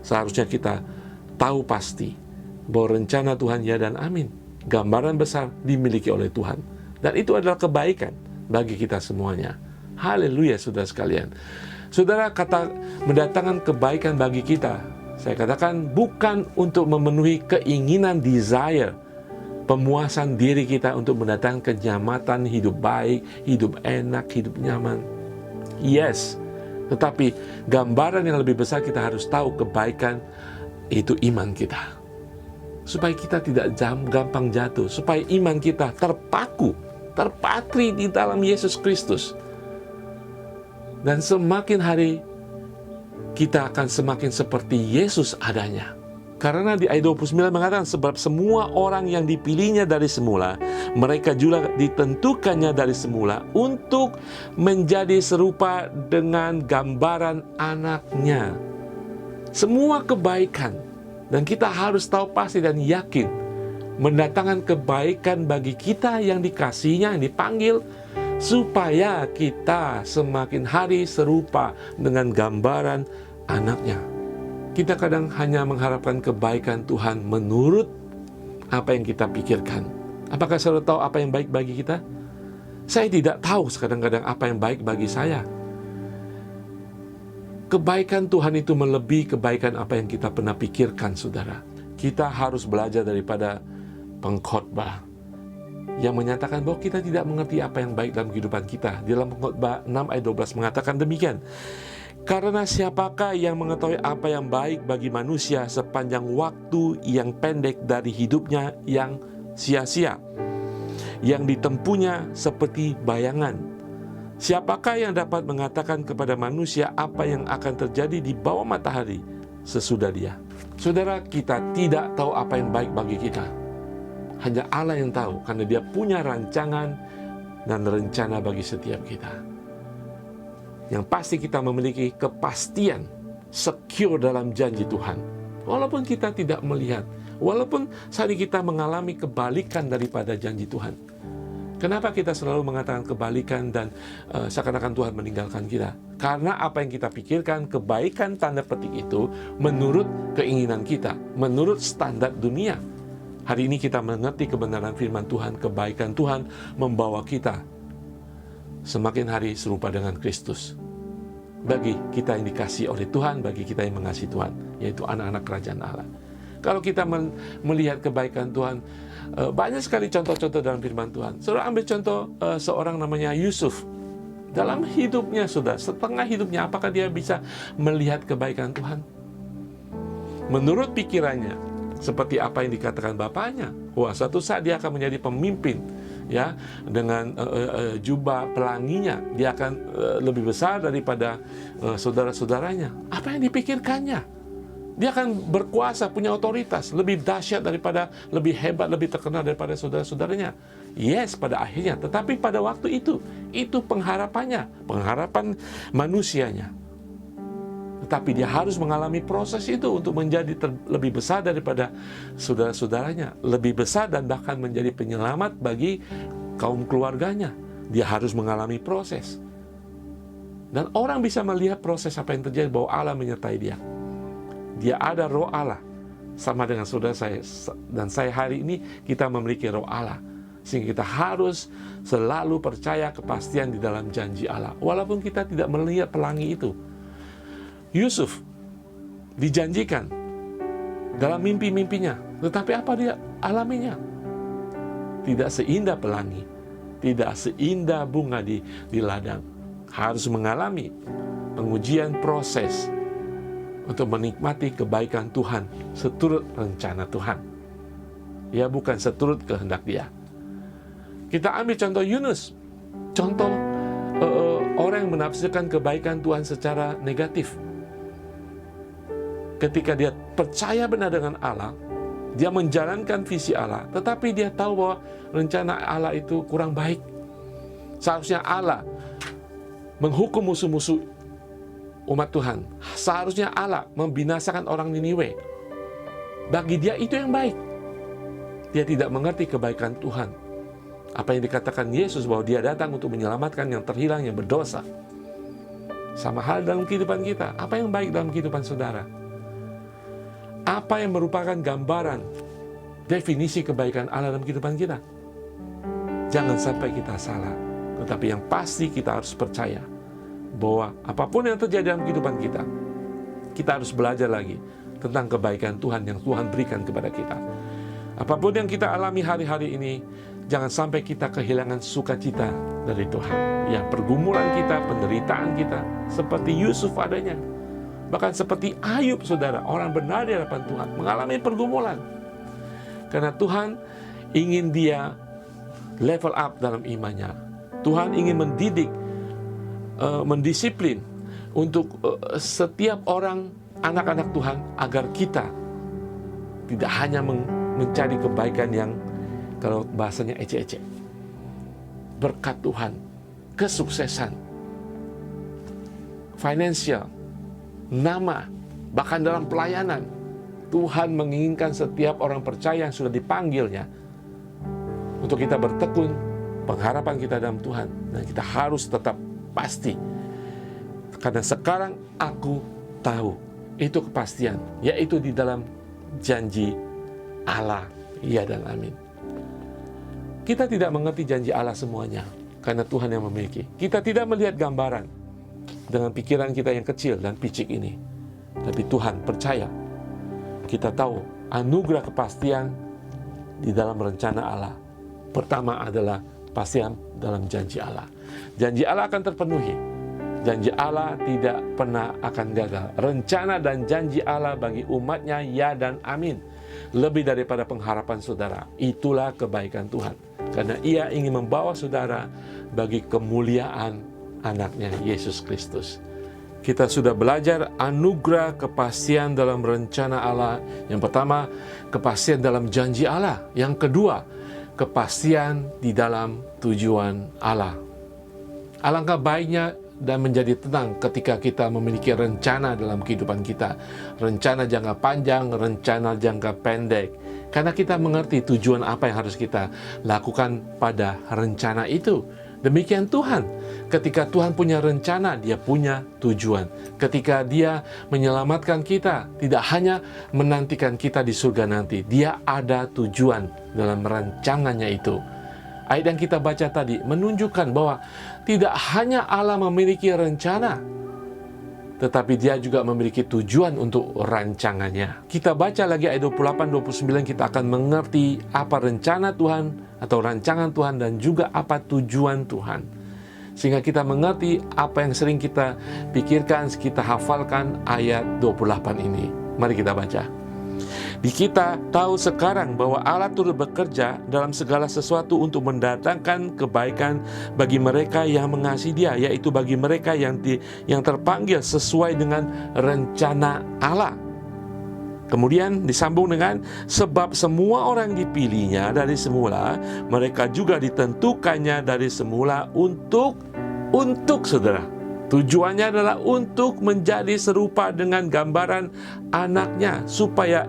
seharusnya kita tahu pasti bahwa rencana Tuhan ya dan amin. Gambaran besar dimiliki oleh Tuhan. Dan itu adalah kebaikan bagi kita semuanya. Haleluya, saudara sekalian. Saudara, kata mendatangkan kebaikan bagi kita, saya katakan bukan untuk memenuhi keinginan, desire, pemuasan diri kita untuk mendatangkan kenyamanan, hidup baik, hidup enak, hidup nyaman. Yes, tetapi gambaran yang lebih besar kita harus tahu kebaikan itu iman kita. Supaya kita tidak gampang jatuh, supaya iman kita terpatri di dalam Yesus Kristus. Dan semakin hari kita akan semakin seperti Yesus adanya. Karena di ayat 29 mengatakan, sebab semua orang yang dipilihnya dari semula, mereka juga ditentukannya dari semula untuk menjadi serupa dengan gambaran anaknya. Semua kebaikan, dan kita harus tahu pasti dan yakin, mendatangkan kebaikan bagi kita yang dikasihinya, yang dipanggil, supaya kita semakin hari serupa dengan gambaran anaknya. Kita kadang hanya mengharapkan kebaikan Tuhan menurut apa yang kita pikirkan. Apakah saudara tahu apa yang baik bagi kita? Saya tidak tahu kadang-kadang apa yang baik bagi saya. Kebaikan Tuhan itu melebihi kebaikan apa yang kita pernah pikirkan, saudara. Kita harus belajar daripada pengkhotbah yang menyatakan bahwa kita tidak mengerti apa yang baik dalam kehidupan kita. Di dalam Pengkhotbah 6 ayat 12 mengatakan demikian. Karena siapakah yang mengetahui apa yang baik bagi manusia sepanjang waktu yang pendek dari hidupnya yang sia-sia, yang ditempuhnya seperti bayangan. Siapakah yang dapat mengatakan kepada manusia apa yang akan terjadi di bawah matahari sesudah dia? Saudara, kita tidak tahu apa yang baik bagi kita. Hanya Allah yang tahu, karena Dia punya rancangan dan rencana bagi setiap kita. Yang pasti kita memiliki kepastian, secure dalam janji Tuhan. Walaupun kita tidak melihat, walaupun saat ini kita mengalami kebalikan daripada janji Tuhan. Kenapa kita selalu mengatakan kebalikan dan seakan-akan Tuhan meninggalkan kita? Karena apa yang kita pikirkan, kebaikan tanda petik itu menurut keinginan kita, menurut standar dunia. Hari ini kita mengerti kebenaran firman Tuhan, kebaikan Tuhan membawa kita semakin hari serupa dengan Kristus. Bagi kita yang dikasihi oleh Tuhan, bagi kita yang mengasihi Tuhan, yaitu anak-anak kerajaan Allah. Kalau kita melihat kebaikan Tuhan, banyak sekali contoh-contoh dalam firman Tuhan. Saudara ambil contoh seorang namanya Yusuf. Dalam hidupnya, saudara, setengah hidupnya, apakah dia bisa melihat kebaikan Tuhan? Menurut pikirannya, seperti apa yang dikatakan bapaknya, wah, suatu saat dia akan menjadi pemimpin, ya, dengan jubah pelanginya, dia akan lebih besar daripada saudara-saudaranya. Apa yang dipikirkannya? Dia akan berkuasa, punya otoritas, lebih dahsyat daripada, lebih hebat, lebih terkenal daripada saudara-saudaranya. Yes, pada akhirnya. Tetapi pada waktu itu pengharapannya, pengharapan manusianya. Tetapi dia harus mengalami proses itu untuk menjadi lebih besar daripada saudara-saudaranya, lebih besar dan bahkan menjadi penyelamat bagi kaum keluarganya. Dia harus mengalami proses. Dan orang bisa melihat proses apa yang terjadi, bahwa Allah menyertai dia. Dia ada roh Allah, sama dengan saudara saya dan saya hari ini, kita memiliki roh Allah. Sehingga kita harus selalu percaya kepastian di dalam janji Allah, walaupun kita tidak melihat pelangi itu. Yusuf dijanjikan dalam mimpi-mimpinya, tetapi apa dia alaminya? Tidak seindah pelangi, tidak seindah bunga di ladang. Harus mengalami pengujian proses untuk menikmati kebaikan Tuhan seturut rencana Tuhan. Ya, bukan seturut kehendak dia. Kita ambil contoh Yunus. Contoh orang yang menafsirkan kebaikan Tuhan secara negatif. Ketika dia percaya benar dengan Allah, dia menjalankan visi Allah, tetapi dia tahu bahwa rencana Allah itu kurang baik. Seharusnya Allah menghukum musuh-musuh umat Tuhan. Seharusnya Allah membinasakan orang Niniwe. Bagi dia itu yang baik. Dia tidak mengerti kebaikan Tuhan. Apa yang dikatakan Yesus, bahwa dia datang untuk menyelamatkan yang terhilang, yang berdosa. Sama hal dalam kehidupan kita. Apa yang baik dalam kehidupan saudara? Apa yang merupakan gambaran, definisi kebaikan Allah dalam kehidupan kita? Jangan sampai kita salah. Tetapi yang pasti kita harus percaya bahwa apapun yang terjadi dalam kehidupan kita, kita harus belajar lagi tentang kebaikan Tuhan yang Tuhan berikan kepada kita. Apapun yang kita alami hari-hari ini, jangan sampai kita kehilangan sukacita dari Tuhan. Ya, pergumulan kita, penderitaan kita, seperti Yusuf adanya. Bahkan seperti Ayub, saudara, orang benar di hadapan Tuhan, mengalami pergumulan. Karena Tuhan ingin dia level up dalam imannya. Tuhan ingin mendidik, mendisiplin untuk setiap orang, anak-anak Tuhan, agar kita tidak hanya mencari kebaikan yang, kalau bahasanya, ece-ece. Berkat Tuhan, kesuksesan, financial, nama, bahkan dalam pelayanan. Tuhan menginginkan setiap orang percaya yang sudah dipanggilnya untuk kita bertekun pengharapan kita dalam Tuhan. Dan kita harus tetap pasti, karena sekarang aku tahu, itu kepastian, yaitu di dalam janji Allah, ya dan amin. Kita tidak mengerti janji Allah semuanya, karena Tuhan yang memiliki. Kita tidak melihat gambaran dengan pikiran kita yang kecil dan picik ini, tapi Tuhan percaya. Kita tahu anugerah kepastian di dalam rencana Allah. Pertama adalah kepastian dalam janji Allah. Janji Allah akan terpenuhi. Janji Allah tidak pernah akan gagal. Rencana dan janji Allah bagi umatnya, ya dan amin. Lebih daripada pengharapan saudara. Itulah kebaikan Tuhan. Karena Ia ingin membawa saudara bagi kemuliaan anaknya, Yesus Kristus. Kita sudah belajar anugerah kepastian dalam rencana Allah. Yang pertama, kepastian dalam janji Allah. Yang kedua, kepastian di dalam tujuan Allah. Alangkah baiknya dan menjadi tenang ketika kita memiliki rencana dalam kehidupan kita. Rencana jangka panjang, rencana jangka pendek. Karena kita mengerti tujuan apa yang harus kita lakukan pada rencana itu. Demikian Tuhan. Ketika Tuhan punya rencana, Dia punya tujuan. Ketika Dia menyelamatkan kita, tidak hanya menantikan kita di surga nanti. Dia ada tujuan dalam rancangannya itu. Ayat yang kita baca tadi menunjukkan bahwa tidak hanya Allah memiliki rencana, tetapi Dia juga memiliki tujuan untuk rancangannya. Kita baca lagi ayat 28-29, kita akan mengerti apa rencana Tuhan atau rancangan Tuhan dan juga apa tujuan Tuhan. Sehingga kita mengerti apa yang sering kita pikirkan, kita hafalkan ayat 28 ini. Mari kita baca. Di kita tahu sekarang bahwa Allah turut bekerja dalam segala sesuatu untuk mendatangkan kebaikan bagi mereka yang mengasihi Dia, yaitu bagi mereka yang terpanggil sesuai dengan rencana Allah. Kemudian disambung dengan sebab semua orang dipilihnya dari semula, mereka juga ditentukannya dari semula untuk saudara. Tujuannya adalah untuk menjadi serupa dengan gambaran anaknya, supaya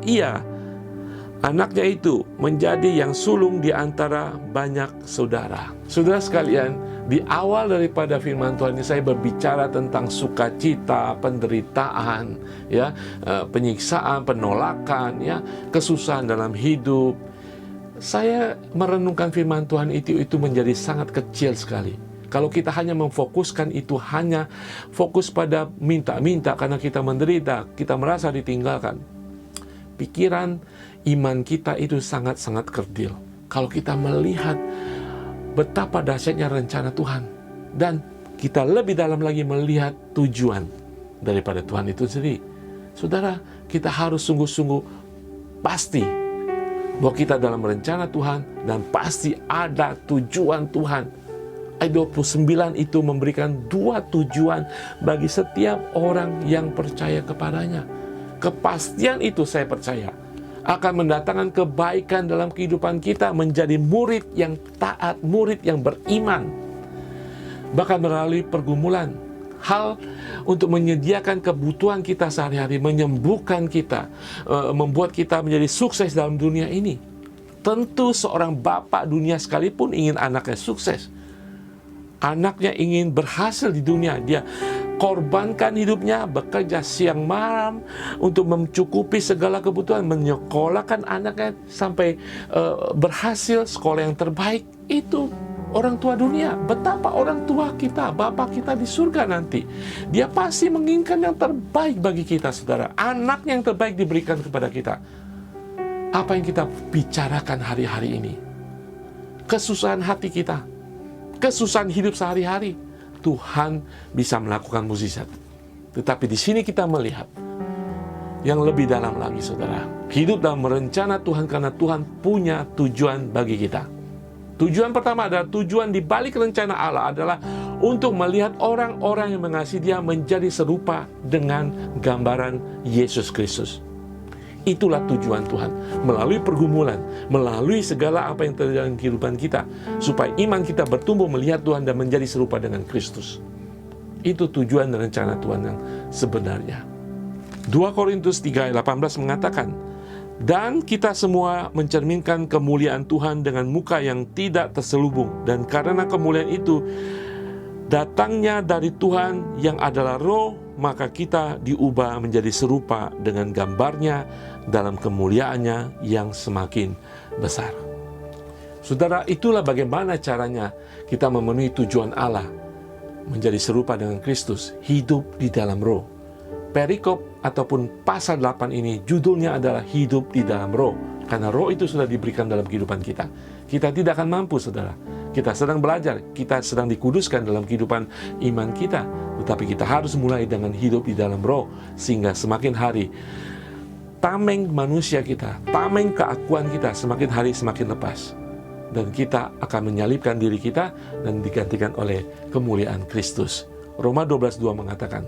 anaknya itu menjadi yang sulung di antara banyak saudara. Saudara sekalian, di awal daripada firman Tuhan ini saya berbicara tentang sukacita, penderitaan, penyiksaan, penolakan, kesusahan dalam hidup. Saya merenungkan firman Tuhan itu menjadi sangat kecil sekali. Kalau kita hanya memfokuskan itu, hanya fokus pada minta-minta karena kita menderita, kita merasa ditinggalkan. Pikiran iman kita itu sangat-sangat kerdil. Kalau kita melihat betapa dahsyatnya rencana Tuhan, dan kita lebih dalam lagi melihat tujuan daripada Tuhan itu sendiri. Saudara, kita harus sungguh-sungguh pasti bahwa kita dalam rencana Tuhan dan pasti ada tujuan Tuhan. Ayat 29 itu memberikan dua tujuan bagi setiap orang yang percaya kepadanya. Kepastian itu saya percaya akan mendatangkan kebaikan dalam kehidupan kita, menjadi murid yang taat, murid yang beriman. Bahkan melalui pergumulan, hal untuk menyediakan kebutuhan kita sehari-hari, menyembuhkan kita, membuat kita menjadi sukses dalam dunia ini. Tentu seorang bapak dunia sekalipun ingin anaknya sukses. Anaknya ingin berhasil di dunia. Dia korbankan hidupnya, bekerja siang malam untuk mencukupi segala kebutuhan, menyekolahkan anaknya sampai berhasil sekolah yang terbaik. Itu orang tua dunia. Betapa orang tua kita, Bapa kita di surga nanti, Dia pasti menginginkan yang terbaik bagi kita, saudara. Anak yang terbaik diberikan kepada kita. Apa yang kita bicarakan hari-hari ini, kesusahan hati kita, kesusahan hidup sehari-hari, Tuhan bisa melakukan mukjizat. Tetapi di sini kita melihat yang lebih dalam lagi, saudara. Hidup dalam rencana Tuhan karena Tuhan punya tujuan bagi kita. Tujuan pertama adalah tujuan di balik rencana Allah adalah untuk melihat orang-orang yang mengasihi Dia menjadi serupa dengan gambaran Yesus Kristus. Itulah tujuan Tuhan, melalui pergumulan, melalui segala apa yang terjadi dalam kehidupan kita, supaya iman kita bertumbuh melihat Tuhan dan menjadi serupa dengan Kristus. Itu tujuan dan rencana Tuhan yang sebenarnya. 2 Korintus 3:18 mengatakan, dan kita semua mencerminkan kemuliaan Tuhan dengan muka yang tidak terselubung, dan karena kemuliaan itu datangnya dari Tuhan yang adalah Roh, maka kita diubah menjadi serupa dengan gambarnya dalam kemuliaannya yang semakin besar. Saudara, itulah bagaimana caranya kita memenuhi tujuan Allah, menjadi serupa dengan Kristus, hidup di dalam Roh. Perikop ataupun pasal 8 ini judulnya adalah hidup di dalam Roh, karena Roh itu sudah diberikan dalam kehidupan kita. Kita tidak akan mampu, saudara. Kita sedang belajar, kita sedang dikuduskan dalam kehidupan iman kita, tetapi kita harus mulai dengan hidup di dalam Roh, sehingga semakin hari tameng manusia kita, tameng keakuan kita semakin hari semakin lepas, dan kita akan menyalibkan diri kita dan digantikan oleh kemuliaan Kristus. Roma 12:2 mengatakan,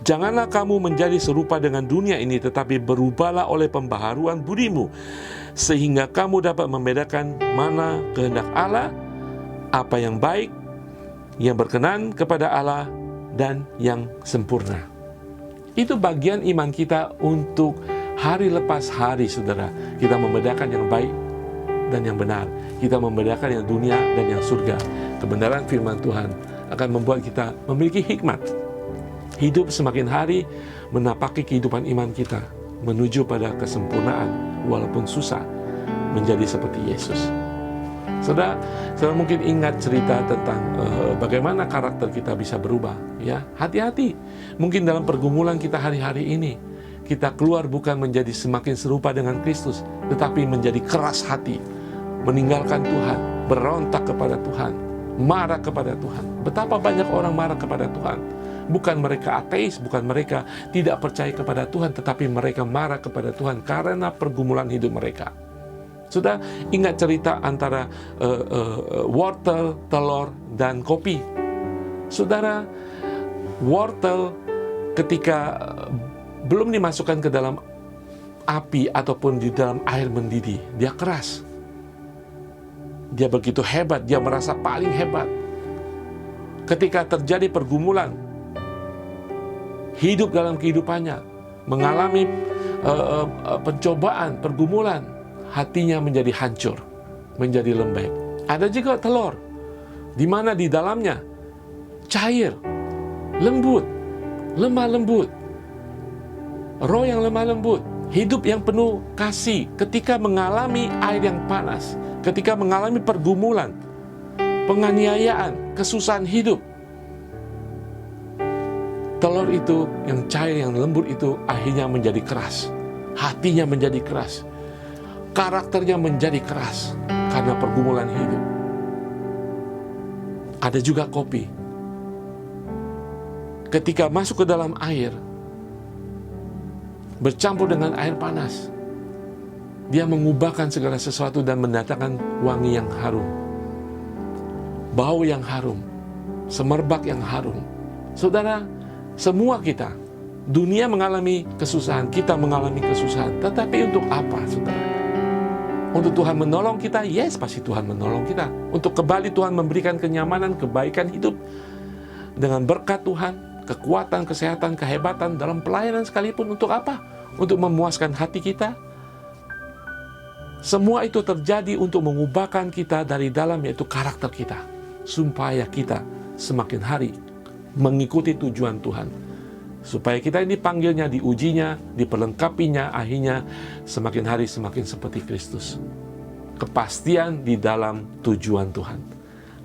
janganlah kamu menjadi serupa dengan dunia ini, tetapi berubahlah oleh pembaharuan budimu, sehingga kamu dapat membedakan mana kehendak Allah, apa yang baik, yang berkenan kepada Allah, dan yang sempurna. Itu bagian iman kita untuk Hari lepas hari, saudara, kita membedakan yang baik dan yang benar. Kita membedakan yang dunia dan yang surga. Kebenaran firman Tuhan akan membuat kita memiliki hikmat. Hidup semakin hari menapaki kehidupan iman kita menuju pada kesempurnaan, walaupun susah, menjadi seperti Yesus. Saudara mungkin ingat cerita tentang bagaimana karakter kita bisa berubah. Ya, hati-hati. Mungkin dalam pergumulan kita hari-hari ini, kita keluar bukan menjadi semakin serupa dengan Kristus, tetapi menjadi keras hati, meninggalkan Tuhan, berontak kepada Tuhan, marah kepada Tuhan. Betapa banyak orang marah kepada Tuhan. Bukan mereka ateis, bukan mereka tidak percaya kepada Tuhan, tetapi mereka marah kepada Tuhan karena pergumulan hidup mereka. Sudah ingat cerita antara wortel, telur, dan kopi. Saudara, wortel ketika belum dimasukkan ke dalam api ataupun di dalam air mendidih, dia keras. Dia begitu hebat, dia merasa paling hebat. Ketika terjadi pergumulan, hidup dalam kehidupannya, mengalami pencobaan, pergumulan, hatinya menjadi hancur, menjadi lembek. Ada juga telur, di mana di dalamnya cair, lembut, lemah lembut, roh yang lemah lembut, hidup yang penuh kasih. Ketika mengalami air yang panas, ketika mengalami pergumulan, penganiayaan, kesusahan hidup, telur itu yang cair, yang lembut itu akhirnya menjadi keras. Hatinya menjadi keras. Karakternya menjadi keras karena pergumulan hidup. Ada juga kopi. Ketika masuk ke dalam air, bercampur dengan air panas, dia mengubahkan segala sesuatu dan mendatangkan wangi yang harum, bau yang harum, semerbak yang harum. Saudara, semua kita, dunia mengalami kesusahan, kita mengalami kesusahan. Tetapi untuk apa, saudara? Untuk Tuhan menolong kita? Yes, pasti Tuhan menolong kita. Untuk kembali Tuhan memberikan kenyamanan, kebaikan hidup. Dengan berkat Tuhan, kekuatan, kesehatan, kehebatan dalam pelayanan sekalipun. Untuk apa? Untuk memuaskan hati kita. Semua itu terjadi untuk mengubahkan kita dari dalam, yaitu karakter kita. Supaya kita semakin hari mengikuti tujuan Tuhan. Supaya kita ini dipanggilnya, diujinya, diperlengkapinya, akhirnya semakin hari semakin seperti Kristus. Kepastian di dalam tujuan Tuhan.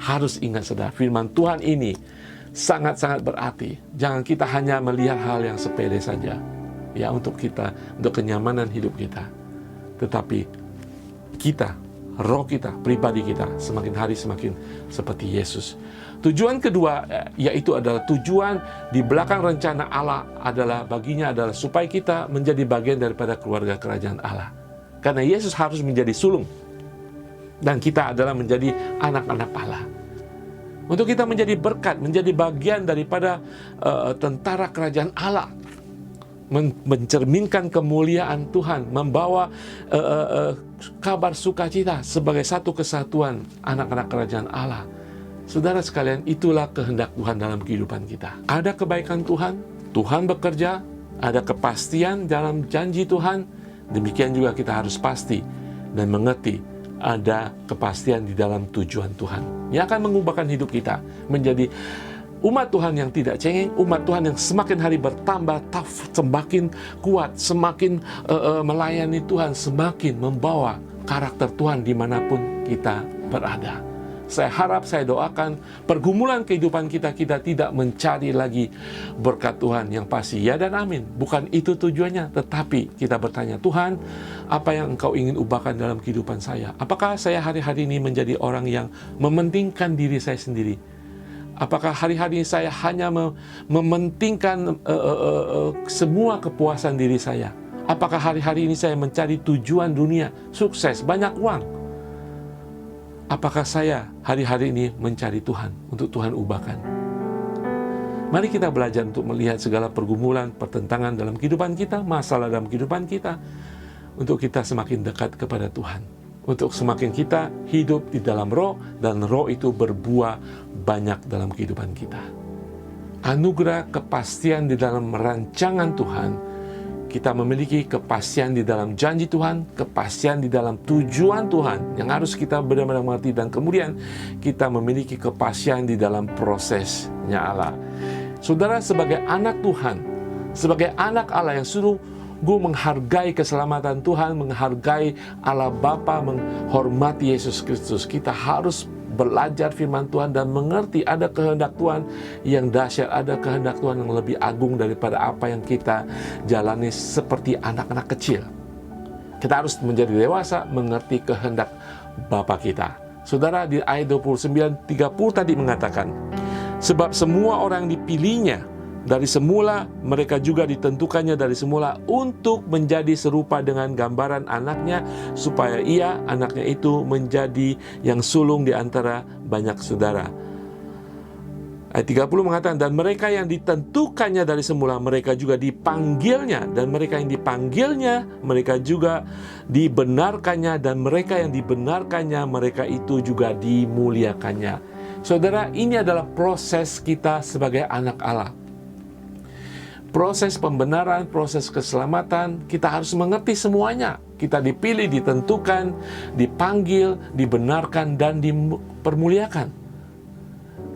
Harus ingat, saudara, firman Tuhan ini sangat-sangat berarti. Jangan kita hanya melihat hal yang sepele saja, ya, untuk kita, untuk kenyamanan hidup kita. Tetapi kita, roh kita, pribadi kita, semakin hari semakin seperti Yesus. Tujuan kedua, yaitu adalah tujuan di belakang rencana Allah adalah baginya adalah supaya kita menjadi bagian daripada keluarga kerajaan Allah. Karena Yesus harus menjadi sulung dan kita adalah menjadi anak-anak Allah. Untuk kita menjadi berkat, menjadi bagian daripada tentara kerajaan Allah, mencerminkan kemuliaan Tuhan, membawa kabar sukacita sebagai satu kesatuan anak-anak kerajaan Allah. Saudara sekalian, itulah kehendak Tuhan dalam kehidupan kita. Ada kebaikan Tuhan, Tuhan bekerja, ada kepastian dalam janji Tuhan. Demikian juga kita harus pasti dan mengerti ada kepastian di dalam tujuan Tuhan yang akan mengubahkan hidup kita menjadi umat Tuhan yang tidak cengeng, umat Tuhan yang semakin hari bertambah, semakin kuat, semakin melayani Tuhan, semakin membawa karakter Tuhan dimanapun kita berada. Saya harap, saya doakan pergumulan kehidupan kita tidak mencari lagi berkat Tuhan yang pasti ya dan amin. Bukan itu tujuannya, tetapi kita bertanya, Tuhan, apa yang Engkau ingin ubahkan dalam kehidupan saya? Apakah saya hari-hari ini menjadi orang yang mementingkan diri saya sendiri? Apakah hari-hari ini saya hanya mementingkan semua kepuasan diri saya? Apakah hari-hari ini saya mencari tujuan dunia, sukses, banyak uang? Apakah saya hari-hari ini mencari Tuhan untuk Tuhan ubahkan? Mari kita belajar untuk melihat segala pergumulan, pertentangan dalam kehidupan kita, masalah dalam kehidupan kita, untuk kita semakin dekat kepada Tuhan. Untuk semakin kita hidup di dalam roh, dan roh itu berbuah banyak dalam kehidupan kita. Anugerah kepastian di dalam rancangan Tuhan kita memiliki kepastian di dalam janji Tuhan, kepastian di dalam tujuan Tuhan yang harus kita benar-benar mengerti, dan kemudian kita memiliki kepastian di dalam prosesnya Allah. Saudara, sebagai anak Tuhan, sebagai anak Allah yang sungguh menghargai keselamatan Tuhan, menghargai Allah Bapa, menghormati Yesus Kristus, kita harus belajar firman Tuhan dan mengerti ada kehendak Tuhan yang dahsyat, ada kehendak Tuhan yang lebih agung daripada apa yang kita jalani seperti anak-anak kecil. Kita harus menjadi dewasa, mengerti kehendak Bapa kita. Saudara, di ayat 29-30 tadi mengatakan, sebab semua orang dipilihnya dari semula, mereka juga ditentukannya dari semula untuk menjadi serupa dengan gambaran anaknya, supaya ia, anaknya itu, menjadi yang sulung di antara banyak saudara. Ayat 30 mengatakan, dan mereka yang ditentukannya dari semula, mereka juga dipanggilnya, dan mereka yang dipanggilnya, mereka juga dibenarkannya, dan mereka yang dibenarkannya, mereka itu juga dimuliakannya. Saudara, ini adalah proses kita sebagai anak Allah. Proses pembenaran, proses keselamatan, kita harus mengerti semuanya. Kita dipilih, ditentukan, dipanggil, dibenarkan, dan dipermuliakan.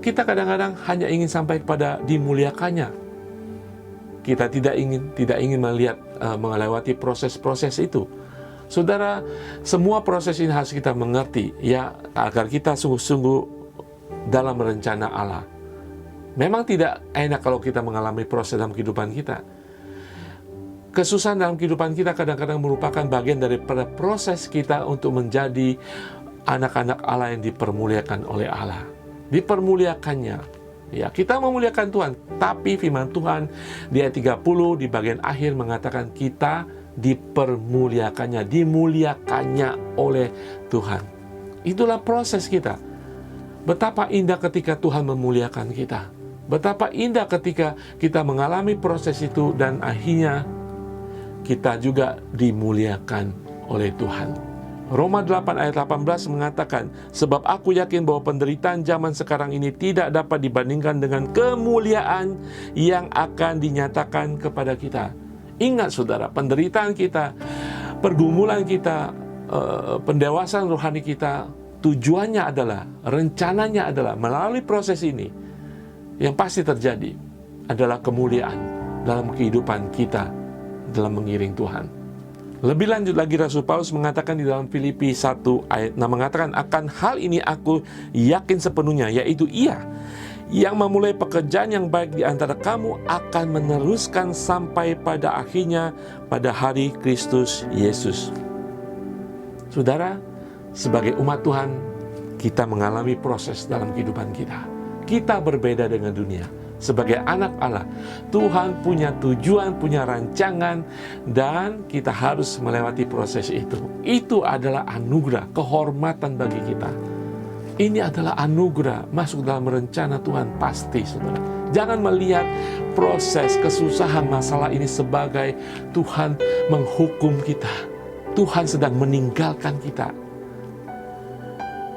Kita kadang-kadang hanya ingin sampai pada dimuliakannya. Kita tidak ingin melihat melewati proses-proses itu. Saudara, semua proses ini harus kita mengerti, ya, agar kita sungguh-sungguh dalam rencana Allah. Memang tidak enak kalau kita mengalami proses dalam kehidupan kita. Kesusahan dalam kehidupan kita kadang-kadang merupakan bagian daripada proses kita untuk menjadi anak-anak Allah yang dipermuliakan oleh Allah. Dipermuliakannya. Ya, kita memuliakan Tuhan. Tapi firman Tuhan di ayat 30 di bagian akhir mengatakan kita dipermuliakannya, dimuliakannya oleh Tuhan. Itulah proses kita. Betapa indah ketika Tuhan memuliakan kita. Betapa indah ketika kita mengalami proses itu dan akhirnya kita juga dimuliakan oleh Tuhan. Roma 8 ayat 18 mengatakan, sebab aku yakin bahwa penderitaan zaman sekarang ini tidak dapat dibandingkan dengan kemuliaan yang akan dinyatakan kepada kita. Ingat saudara, penderitaan kita, pergumulan kita, pendewasaan rohani kita, tujuannya adalah, rencananya adalah melalui proses ini yang pasti terjadi adalah kemuliaan dalam kehidupan kita dalam mengiring Tuhan. Lebih lanjut lagi Rasul Paulus mengatakan di dalam Filipi 1 ayat 6 mengatakan, akan hal ini aku yakin sepenuhnya, yaitu Ia yang memulai pekerjaan yang baik di antara kamu akan meneruskan sampai pada akhirnya pada hari Kristus Yesus. Saudara, sebagai umat Tuhan, kita mengalami proses dalam kehidupan kita. Kita berbeda dengan dunia. Sebagai anak Allah, Tuhan punya tujuan, punya rancangan, dan kita harus melewati proses itu. Itu adalah anugerah, kehormatan bagi kita. Ini adalah anugerah, masuk dalam rencana Tuhan pasti, saudara. Jangan melihat proses kesusahan masalah ini sebagai Tuhan menghukum kita. Tuhan sedang meninggalkan kita.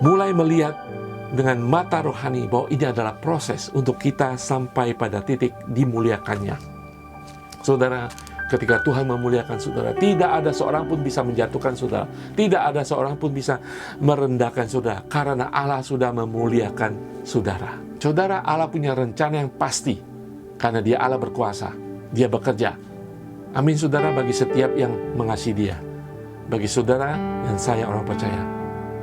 Mulai melihat dengan mata rohani bahwa ini adalah proses untuk kita sampai pada titik dimuliakannya. Saudara, ketika Tuhan memuliakan saudara, tidak ada seorang pun bisa menjatuhkan saudara. Tidak ada seorang pun bisa merendahkan saudara, karena Allah sudah memuliakan saudara. Saudara, Allah punya rencana yang pasti, karena Dia Allah berkuasa. Dia bekerja. Amin saudara, bagi setiap yang mengasihi Dia. Bagi saudara dan saya orang percaya.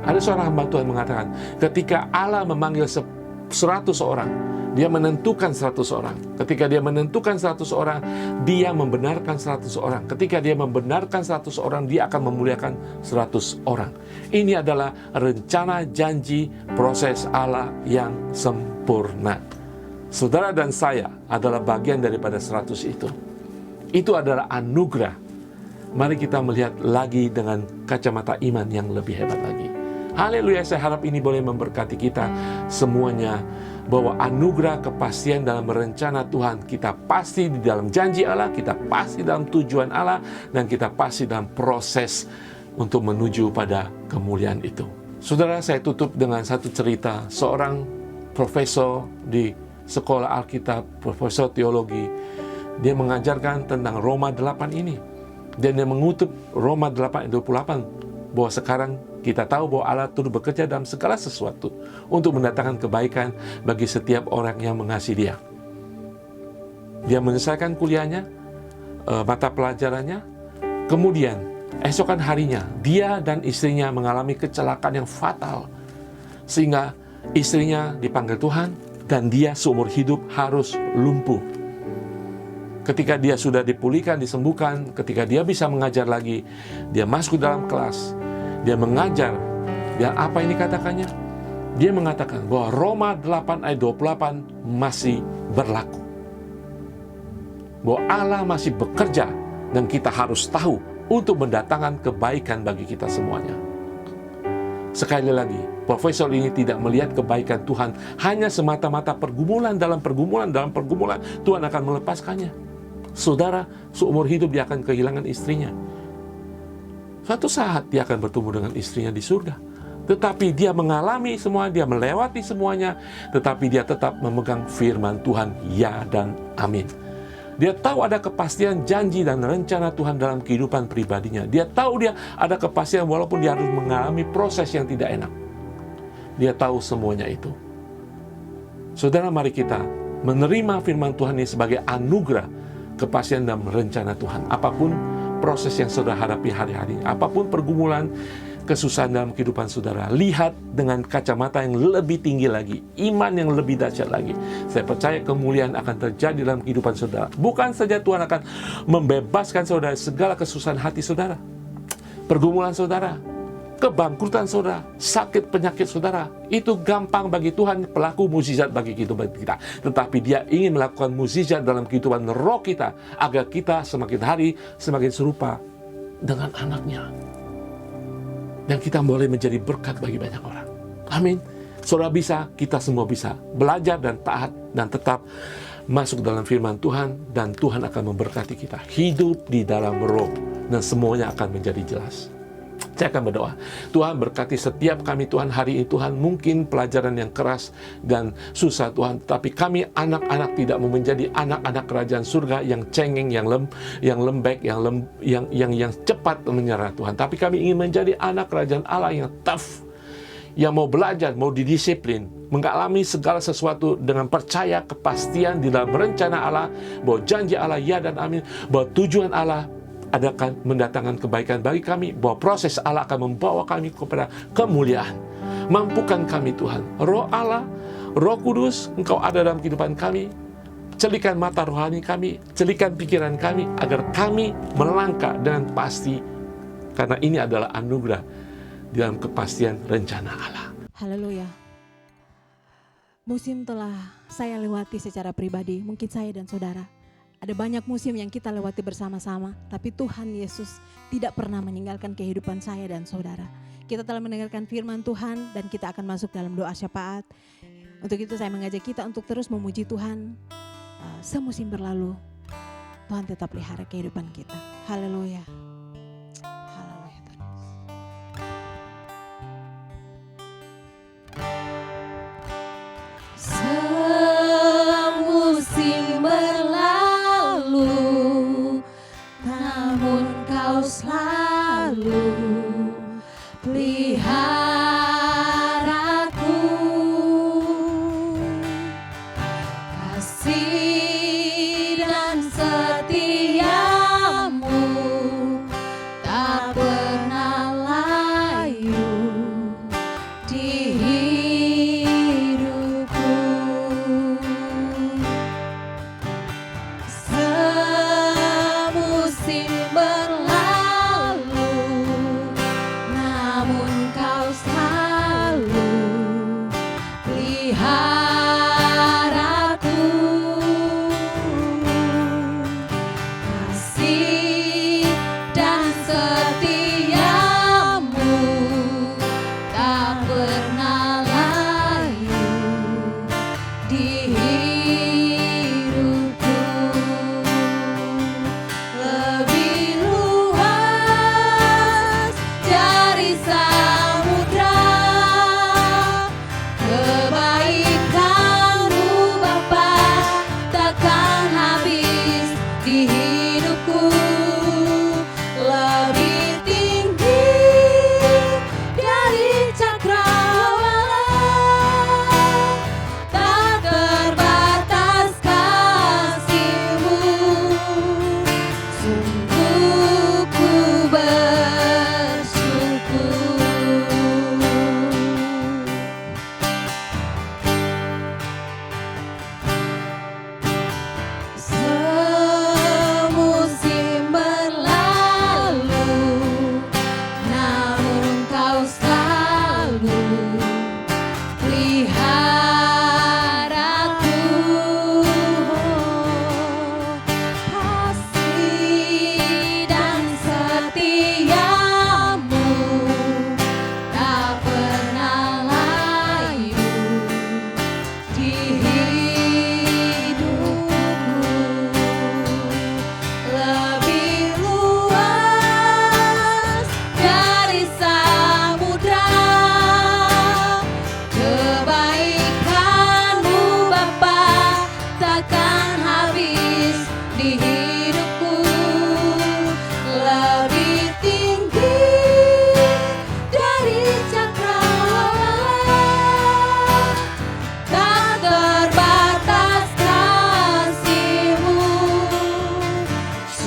Ada seorang hamba Tuhan mengatakan, ketika Allah memanggil 100 orang, Dia menentukan 100 orang. Ketika Dia menentukan 100 orang, Dia membenarkan 100 orang. Ketika Dia membenarkan 100 orang, Dia akan memuliakan 100 orang. Ini adalah rencana, janji, proses Allah yang sempurna. Saudara dan saya adalah bagian daripada 100 itu. Itu adalah anugerah. Mari kita melihat lagi dengan kacamata iman yang lebih hebat lagi. Haleluya, saya harap ini boleh memberkati kita semuanya, bahwa anugerah kepastian dalam rencana Tuhan, kita pasti di dalam janji Allah, kita pasti dalam tujuan Allah, dan kita pasti dalam proses untuk menuju pada kemuliaan itu. Saudara, saya tutup dengan satu cerita. Seorang profesor di sekolah Alkitab, profesor teologi, dia mengajarkan tentang Roma 8 ini. Dan dia mengutuk Roma 8 ayat 28 bahwa sekarang kita tahu bahwa Allah turut bekerja dalam segala sesuatu untuk mendatangkan kebaikan bagi setiap orang yang mengasihi Dia. Dia menyelesaikan kuliahnya, mata pelajarannya, kemudian esokan harinya dia dan istrinya mengalami kecelakaan yang fatal sehingga istrinya dipanggil Tuhan dan dia seumur hidup harus lumpuh. Ketika dia sudah dipulihkan, disembuhkan, ketika dia bisa mengajar lagi, dia masuk dalam kelas, dia mengajar. Dan apa ini katakannya? Dia mengatakan bahwa Roma 8 ayat 28 masih berlaku. Bahwa Allah masih bekerja dan kita harus tahu untuk mendatangkan kebaikan bagi kita semuanya. Sekali lagi, profesor ini tidak melihat kebaikan Tuhan hanya semata-mata pergumulan, Tuhan akan melepaskannya. Saudara, seumur hidup dia akan kehilangan istrinya. Suatu saat dia akan bertemu dengan istrinya di surga. Tetapi dia mengalami semua, dia melewati semuanya, tetapi dia tetap memegang firman Tuhan, ya dan amin. Dia tahu ada kepastian janji dan rencana Tuhan dalam kehidupan pribadinya. Dia tahu dia ada kepastian walaupun dia harus mengalami proses yang tidak enak. Dia tahu semuanya itu. Saudara, mari kita menerima firman Tuhan ini sebagai anugerah, kepastian dan rencana Tuhan. Apapun proses yang saudara hadapi hari-hari, apapun pergumulan, kesusahan dalam kehidupan saudara, lihat dengan kacamata yang lebih tinggi lagi, iman yang lebih dahsyat lagi. Saya percaya kemuliaan akan terjadi dalam kehidupan saudara. Bukan saja Tuhan akan membebaskan saudara segala kesusahan hati saudara, pergumulan saudara, kebangkrutan saudara, sakit penyakit saudara, itu gampang bagi Tuhan, pelaku mukjizat bagi kehidupan kita. Tetapi Dia ingin melakukan mukjizat dalam kehidupan roh kita, agar kita semakin hari semakin serupa dengan anaknya. Dan kita boleh menjadi berkat bagi banyak orang. Amin. Saudara bisa, kita semua bisa belajar dan taat dan tetap masuk dalam firman Tuhan, dan Tuhan akan memberkati kita. Hidup di dalam roh dan semuanya akan menjadi jelas. Saya akan berdoa, Tuhan berkati setiap kami Tuhan hari ini Tuhan. Mungkin pelajaran yang keras dan susah Tuhan, tapi kami anak-anak tidak mau menjadi anak-anak kerajaan surga yang cengeng, yang lembek, yang cepat menyerah Tuhan. Tapi kami ingin menjadi anak kerajaan Allah yang tough, yang mau belajar, mau didisiplin, mengalami segala sesuatu dengan percaya kepastian di dalam rencana Allah, bahwa janji Allah ya dan amin, bahwa tujuan Allah akan mendatangkan kebaikan bagi kami, bahwa proses Allah akan membawa kami kepada kemuliaan. Mampukan kami Tuhan, Roh Allah, Roh Kudus, Engkau ada dalam kehidupan kami. Celikan mata rohani kami, celikan pikiran kami, agar kami melangkah dengan pasti, karena ini adalah anugerah dalam kepastian rencana Allah. Haleluya. Musim telah saya lewati secara pribadi, mungkin saya dan saudara. Ada banyak musim yang kita lewati bersama-sama, tapi Tuhan Yesus tidak pernah meninggalkan kehidupan saya dan saudara. Kita telah mendengarkan firman Tuhan dan kita akan masuk dalam doa syafaat. Untuk itu saya mengajak kita untuk terus memuji Tuhan. Semusim berlalu, Tuhan tetap pelihara kehidupan kita. Haleluya. Haleluya Tuhan. Semusim berlalu, namun Kau selalu peliharaku. Kasih dan setiamu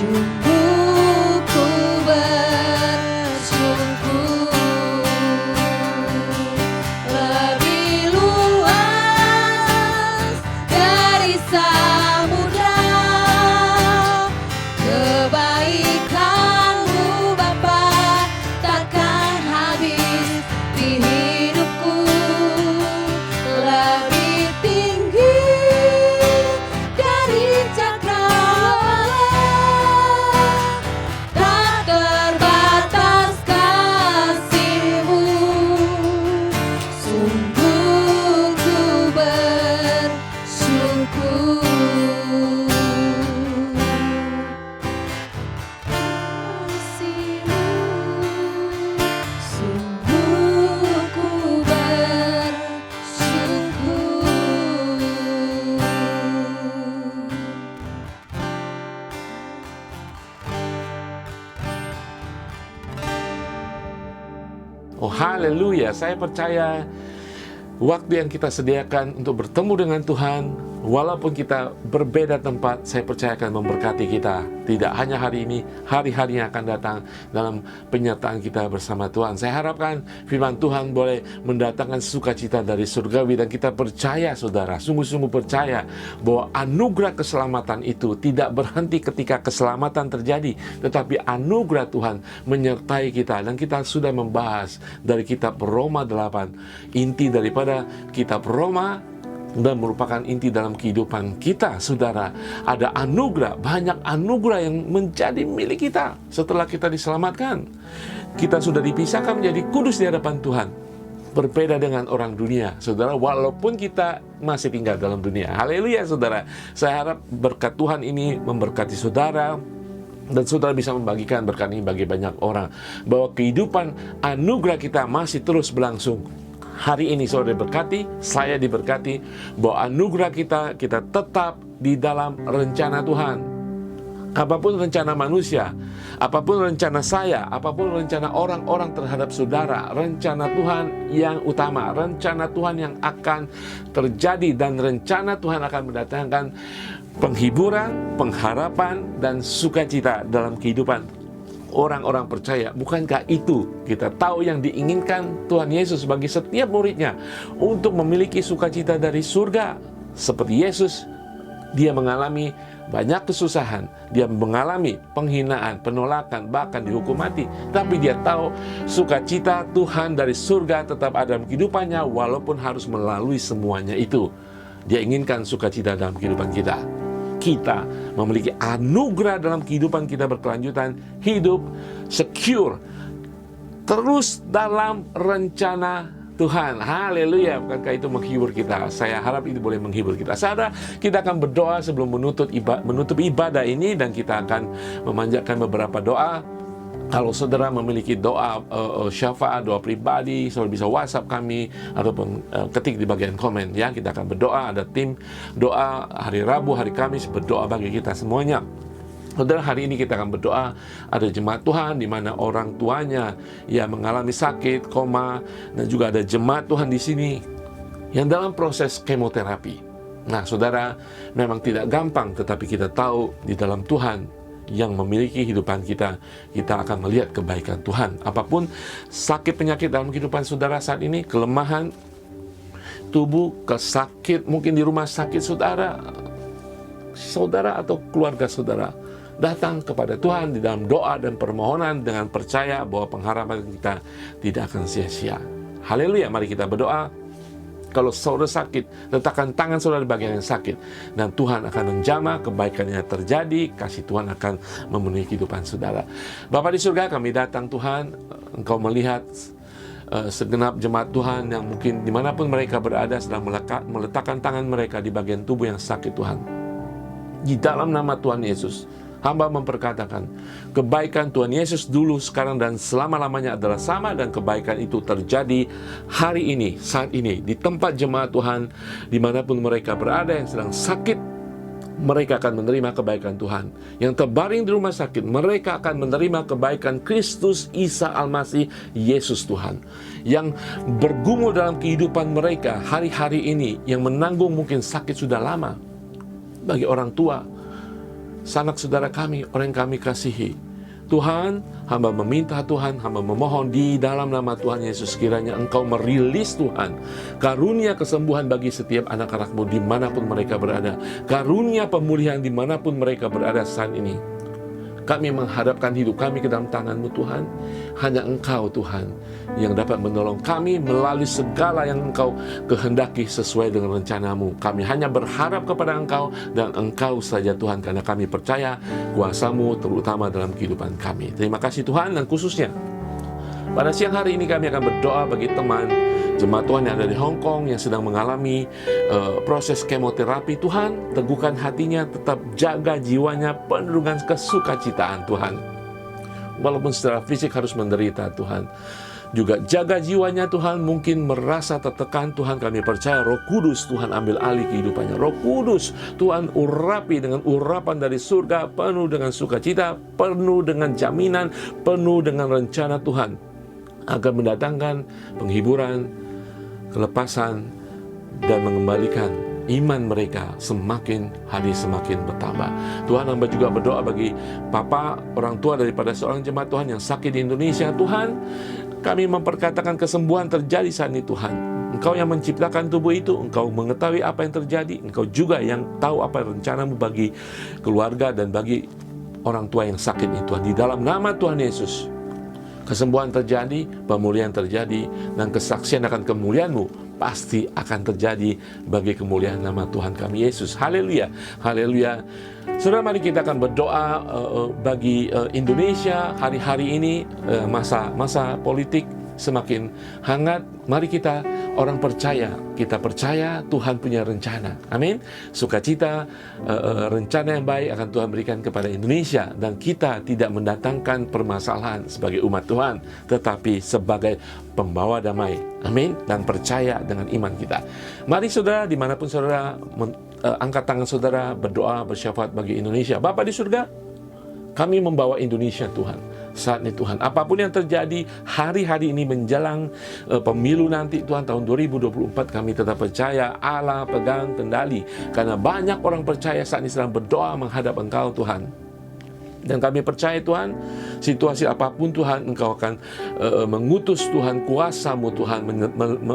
Sungguh ku bersungguh, lebih luas dari samudra kebaikan-Mu Bapa, takkan habis di hidupku. Lebih tinggi dari cakrawala, tak terbatas kasih-Mu. Sungguh ku bersyukur. Kasih-Mu, sungguh ku bersyukur. Oh haleluya, saya percaya waktu yang kita sediakan untuk bertemu dengan Tuhan, walaupun kita berbeda tempat, saya percaya akan memberkati kita. Tidak hanya hari ini, hari-hari yang akan datang dalam penyertaan kita bersama Tuhan. Saya harapkan firman Tuhan boleh mendatangkan sukacita dari surgawi, dan kita percaya saudara, sungguh-sungguh percaya bahwa anugerah keselamatan itu tidak berhenti ketika keselamatan terjadi, tetapi anugerah Tuhan menyertai kita. Dan kita sudah membahas dari kitab Roma 8, inti daripada kitab Roma dan merupakan inti dalam kehidupan kita, saudara. Ada anugerah, banyak anugerah yang menjadi milik kita setelah kita diselamatkan. Kita sudah dipisahkan menjadi kudus di hadapan Tuhan, berbeda dengan orang dunia, saudara, walaupun kita masih tinggal dalam dunia. Haleluya, saudara. Saya harap berkat Tuhan ini memberkati saudara, dan saudara bisa membagikan berkat ini bagi banyak orang, bahwa kehidupan anugerah kita masih terus berlangsung. Hari ini saudara diberkati, saya diberkati, bahwa anugerah kita tetap di dalam rencana Tuhan. Apapun rencana manusia, apapun rencana saya, apapun rencana orang-orang terhadap saudara, rencana Tuhan yang utama, rencana Tuhan yang akan terjadi, dan rencana Tuhan akan mendatangkan penghiburan, pengharapan, dan sukacita dalam kehidupan orang-orang percaya. Bukankah itu kita tahu yang diinginkan Tuhan Yesus bagi setiap muridnya, untuk memiliki sukacita dari surga? Seperti Yesus, dia mengalami banyak kesusahan, dia mengalami penghinaan, penolakan, bahkan dihukum mati, tapi dia tahu sukacita Tuhan dari surga tetap ada dalam kehidupannya, walaupun harus melalui semuanya itu. Dia inginkan sukacita dalam kehidupan kita. Kita memiliki anugerah dalam kehidupan kita berkelanjutan, hidup secure, terus dalam rencana Tuhan. Haleluya. Bukankah itu menghibur kita? Saya harap itu boleh menghibur kita. Saudara, kita akan berdoa sebelum menutup ibadah ini, dan kita akan memanjatkan beberapa doa. Kalau saudara memiliki doa syafaat, doa pribadi, saudara bisa WhatsApp kami ataupun ketik di bagian komen ya. Kita akan berdoa, ada tim doa hari Rabu, hari Kamis berdoa bagi kita semuanya. Saudara, hari ini kita akan berdoa, ada jemaat Tuhan di mana orang tuanya yang mengalami sakit, koma, dan juga ada jemaat Tuhan di sini yang dalam proses kemoterapi. Nah, saudara, memang tidak gampang, tetapi kita tahu di dalam Tuhan yang memiliki kehidupan kita, kita akan melihat kebaikan Tuhan. Apapun sakit penyakit dalam kehidupan saudara saat ini, kelemahan tubuh, kesakit, mungkin di rumah sakit saudara atau keluarga saudara, datang kepada Tuhan di dalam doa dan permohonan dengan percaya bahwa pengharapan kita tidak akan sia-sia. Haleluya, mari kita berdoa. Kalau saudara sakit, letakkan tangan saudara di bagian yang sakit, dan Tuhan akan menjamah, kebaikannya terjadi, kasih Tuhan akan memenuhi kehidupan saudara. Bapa di surga, kami datang Tuhan, Engkau melihat segenap jemaat Tuhan yang mungkin dimanapun mereka berada sedang meletakkan tangan mereka di bagian tubuh yang sakit Tuhan. Di dalam nama Tuhan Yesus, hamba memperkatakan, kebaikan Tuhan Yesus dulu, sekarang, dan selama-lamanya adalah sama, dan kebaikan itu terjadi hari ini, saat ini, di tempat jemaat Tuhan, dimanapun mereka berada yang sedang sakit, mereka akan menerima kebaikan Tuhan. Yang terbaring di rumah sakit, mereka akan menerima kebaikan Kristus Isa Almasih, Yesus Tuhan. Yang bergumul dalam kehidupan mereka hari-hari ini, yang menanggung mungkin sakit sudah lama, bagi orang tua, sanak saudara kami, orang yang kami kasihi. Tuhan, hamba meminta Tuhan, hamba memohon di dalam nama Tuhan Yesus, kiranya Engkau merilis Tuhan karunia kesembuhan bagi setiap anak-anak-Mu dimanapun mereka berada. Karunia pemulihan dimanapun mereka berada saat ini. Kami menghadapkan hidup kami ke dalam tangan-Mu Tuhan. Hanya Engkau Tuhan yang dapat menolong kami melalui segala yang Engkau kehendaki sesuai dengan rencana-Mu. Kami hanya berharap kepada Engkau dan Engkau saja Tuhan, karena kami percaya kuasa-Mu terutama dalam kehidupan kami. Terima kasih Tuhan, dan khususnya pada siang hari ini kami akan berdoa bagi teman jemaat Tuhan yang ada di Hong Kong yang sedang mengalami proses kemoterapi. Tuhan, teguhkan hatinya, tetap jaga jiwanya penuh dengan kesukacitaan Tuhan. Walaupun secara fisik harus menderita Tuhan, juga jaga jiwanya Tuhan. Mungkin merasa tertekan Tuhan, kami percaya Roh Kudus Tuhan ambil alih kehidupannya. Roh Kudus Tuhan urapi dengan urapan dari surga, penuh dengan sukacita, penuh dengan jaminan, penuh dengan rencana Tuhan akan mendatangkan penghiburan, kelepasan, dan mengembalikan iman mereka semakin hari semakin bertambah. Tuhan, hamba juga berdoa bagi papa, orang tua daripada seorang jemaat Tuhan yang sakit di Indonesia. Tuhan, kami memperkatakan kesembuhan terjadi saat ini Tuhan. Engkau yang menciptakan tubuh itu, Engkau mengetahui apa yang terjadi, Engkau juga yang tahu apa rencana-Mu bagi keluarga dan bagi orang tua yang sakit itu Tuhan. Di dalam nama Tuhan Yesus, kesembuhan terjadi, pemulihan terjadi, dan kesaksian akan kemuliaan-Mu pasti akan terjadi bagi kemuliaan nama Tuhan kami Yesus. Haleluya, haleluya. Saudara, mari kita akan berdoa bagi Indonesia hari-hari ini, masa politik semakin hangat. Mari kita orang percaya, kita percaya Tuhan punya rencana. Amin. Sukacita, rencana yang baik akan Tuhan berikan kepada Indonesia, dan kita tidak mendatangkan permasalahan sebagai umat Tuhan, tetapi sebagai pembawa damai. Amin. Dan percaya dengan iman kita. Mari saudara, dimanapun saudara, angkat tangan saudara, berdoa, bersyafaat bagi Indonesia. Bapa di surga, kami membawa Indonesia Tuhan. Saat ini Tuhan, apapun yang terjadi hari-hari ini menjelang pemilu nanti Tuhan tahun 2024, kami tetap percaya Allah pegang kendali. Karena banyak orang percaya saat ini sedang berdoa menghadap Engkau Tuhan. Dan kami percaya Tuhan, situasi apapun Tuhan, Engkau akan mengutus Tuhan kuasa-Mu Tuhan,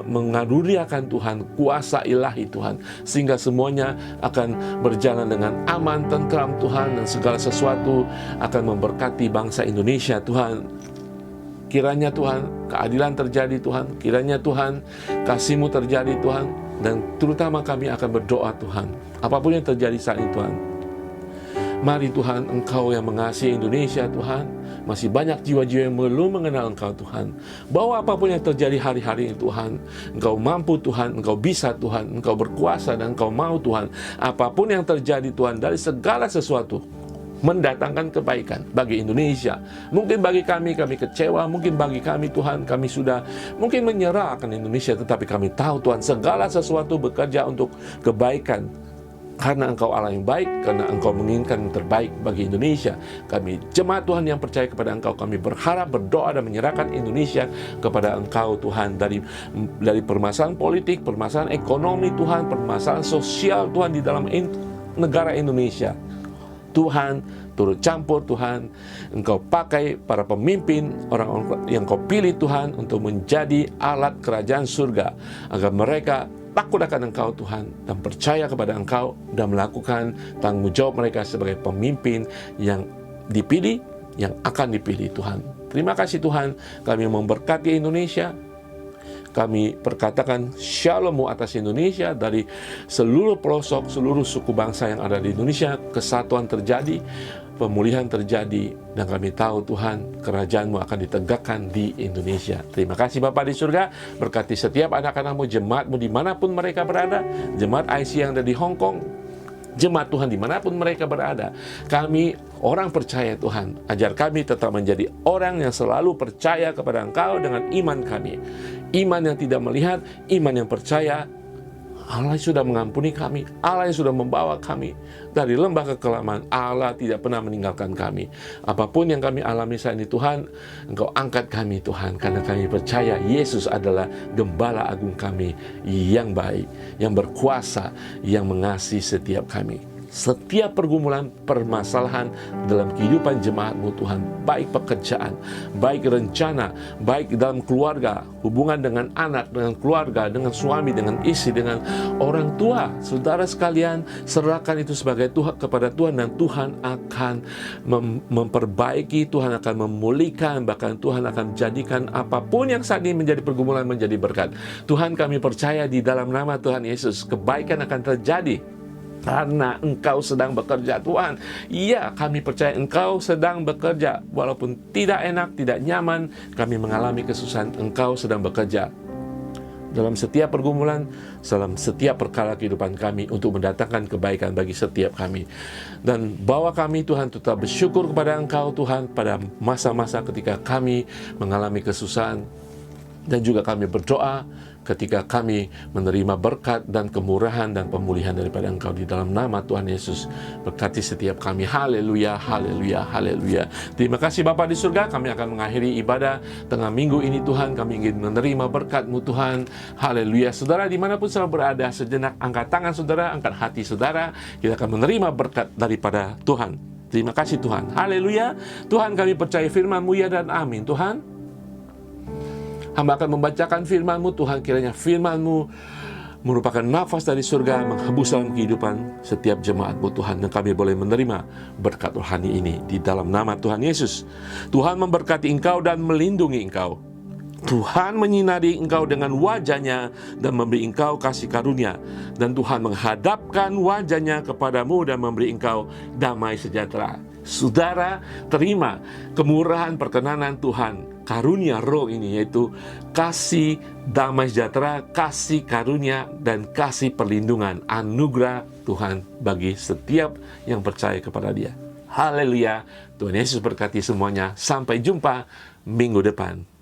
mengaruniakan Tuhan kuasa ilahi Tuhan, sehingga semuanya akan berjalan dengan aman, tentram Tuhan, dan segala sesuatu akan memberkati bangsa Indonesia Tuhan. Kiranya Tuhan, keadilan terjadi Tuhan, kiranya Tuhan, kasih-Mu terjadi Tuhan, dan terutama kami akan berdoa Tuhan, apapun yang terjadi saat ini Tuhan. Mari Tuhan, Engkau yang mengasihi Indonesia Tuhan, masih banyak jiwa-jiwa yang belum mengenal Engkau Tuhan. Bahwa apapun yang terjadi hari-hari ini Tuhan, Engkau mampu Tuhan, Engkau bisa Tuhan, Engkau berkuasa dan Engkau mau Tuhan. Apapun yang terjadi Tuhan, dari segala sesuatu mendatangkan kebaikan bagi Indonesia. Mungkin bagi kami kecewa, mungkin bagi kami Tuhan, kami sudah mungkin menyerah akan Indonesia, tetapi kami tahu Tuhan, segala sesuatu bekerja untuk kebaikan. Karena Engkau Allah yang baik, karena Engkau menginginkan yang terbaik bagi Indonesia. Kami jemaat Tuhan yang percaya kepada Engkau, kami berharap, berdoa dan menyerahkan Indonesia kepada Engkau Tuhan. Dari permasalahan politik, permasalahan ekonomi Tuhan, permasalahan sosial Tuhan di dalam negara Indonesia. Tuhan, turut campur Tuhan. Engkau pakai para pemimpin, orang-orang yang Kau pilih Tuhan untuk menjadi alat kerajaan surga, agar mereka takut akan Engkau Tuhan dan percaya kepada Engkau dan melakukan tanggung jawab mereka sebagai pemimpin yang dipilih, yang akan dipilih Tuhan. Terima kasih Tuhan, kami memberkati Indonesia. Kami perkatakan shalom-Mu atas Indonesia, dari seluruh pelosok, seluruh suku bangsa yang ada di Indonesia. Kesatuan terjadi, pemulihan terjadi, dan kami tahu Tuhan, kerajaan-Mu akan ditegakkan di Indonesia. Terima kasih Bapa di surga, berkati setiap anak-anak-Mu, jemaat-Mu dimanapun mereka berada, jemaat IC yang ada di Hong Kong, jemaat Tuhan dimanapun mereka berada. Kami orang percaya Tuhan, ajar kami tetap menjadi orang yang selalu percaya kepada Engkau dengan iman kami. Iman yang tidak melihat, iman yang percaya. Allah yang sudah mengampuni kami, Allah yang sudah membawa kami dari lembah kekelaman. Allah tidak pernah meninggalkan kami. Apapun yang kami alami saat ini Tuhan, Engkau angkat kami Tuhan, karena kami percaya Yesus adalah Gembala Agung kami yang baik, yang berkuasa, yang mengasihi setiap kami. setiap pergumulan, permasalahan dalam kehidupan jemaat-Mu Tuhan, baik pekerjaan, baik rencana, baik dalam keluarga, hubungan dengan anak, dengan keluarga, dengan suami, dengan istri, dengan orang tua, saudara sekalian, serahkan itu sebagai Tuhan kepada Tuhan, dan Tuhan akan memperbaiki, Tuhan akan memulihkan, bahkan Tuhan akan menjadikan apapun yang saat ini menjadi pergumulan menjadi berkat. Tuhan, kami percaya di dalam nama Tuhan Yesus, kebaikan akan terjadi karena Engkau sedang bekerja, Tuhan. Iya, kami percaya Engkau sedang bekerja. Walaupun tidak enak, tidak nyaman, kami mengalami kesusahan, Engkau sedang bekerja dalam setiap pergumulan, dalam setiap perkara kehidupan kami, untuk mendatangkan kebaikan bagi setiap kami. Dan bawa kami, Tuhan, tetap bersyukur kepada Engkau, Tuhan, pada masa-masa ketika kami mengalami kesusahan. Dan juga kami berdoa ketika kami menerima berkat dan kemurahan dan pemulihan daripada Engkau, di dalam nama Tuhan Yesus. Berkati setiap kami. Haleluya, haleluya, haleluya. Terima kasih Bapa di surga. Kami akan mengakhiri ibadah tengah minggu ini, Tuhan. Kami ingin menerima berkat-Mu, Tuhan. Haleluya. Saudara dimanapun saudara berada, sejenak angkat tangan saudara, angkat hati saudara. Kita akan menerima berkat daripada Tuhan. Terima kasih Tuhan. Haleluya. Tuhan, kami percaya firman-Mu ya dan amin. Tuhan, hamba akan membacakan firman-Mu, Tuhan. Kiranya firman-Mu merupakan nafas dari surga, menghembus dalam kehidupan setiap jemaat-Mu, Tuhan. Dan kami boleh menerima berkat rohani ini di dalam nama Tuhan Yesus. Tuhan memberkati engkau dan melindungi engkau. Tuhan menyinari engkau dengan wajah-Nya dan memberi engkau kasih karunia. Dan Tuhan menghadapkan wajah-Nya kepadamu dan memberi engkau damai sejahtera. Saudara, terima kemurahan perkenanan Tuhan, karunia roh ini, yaitu kasih damai sejahtera, kasih karunia, dan kasih perlindungan, anugerah Tuhan bagi setiap yang percaya kepada Dia. Haleluya. Tuhan Yesus berkati semuanya. Sampai jumpa minggu depan.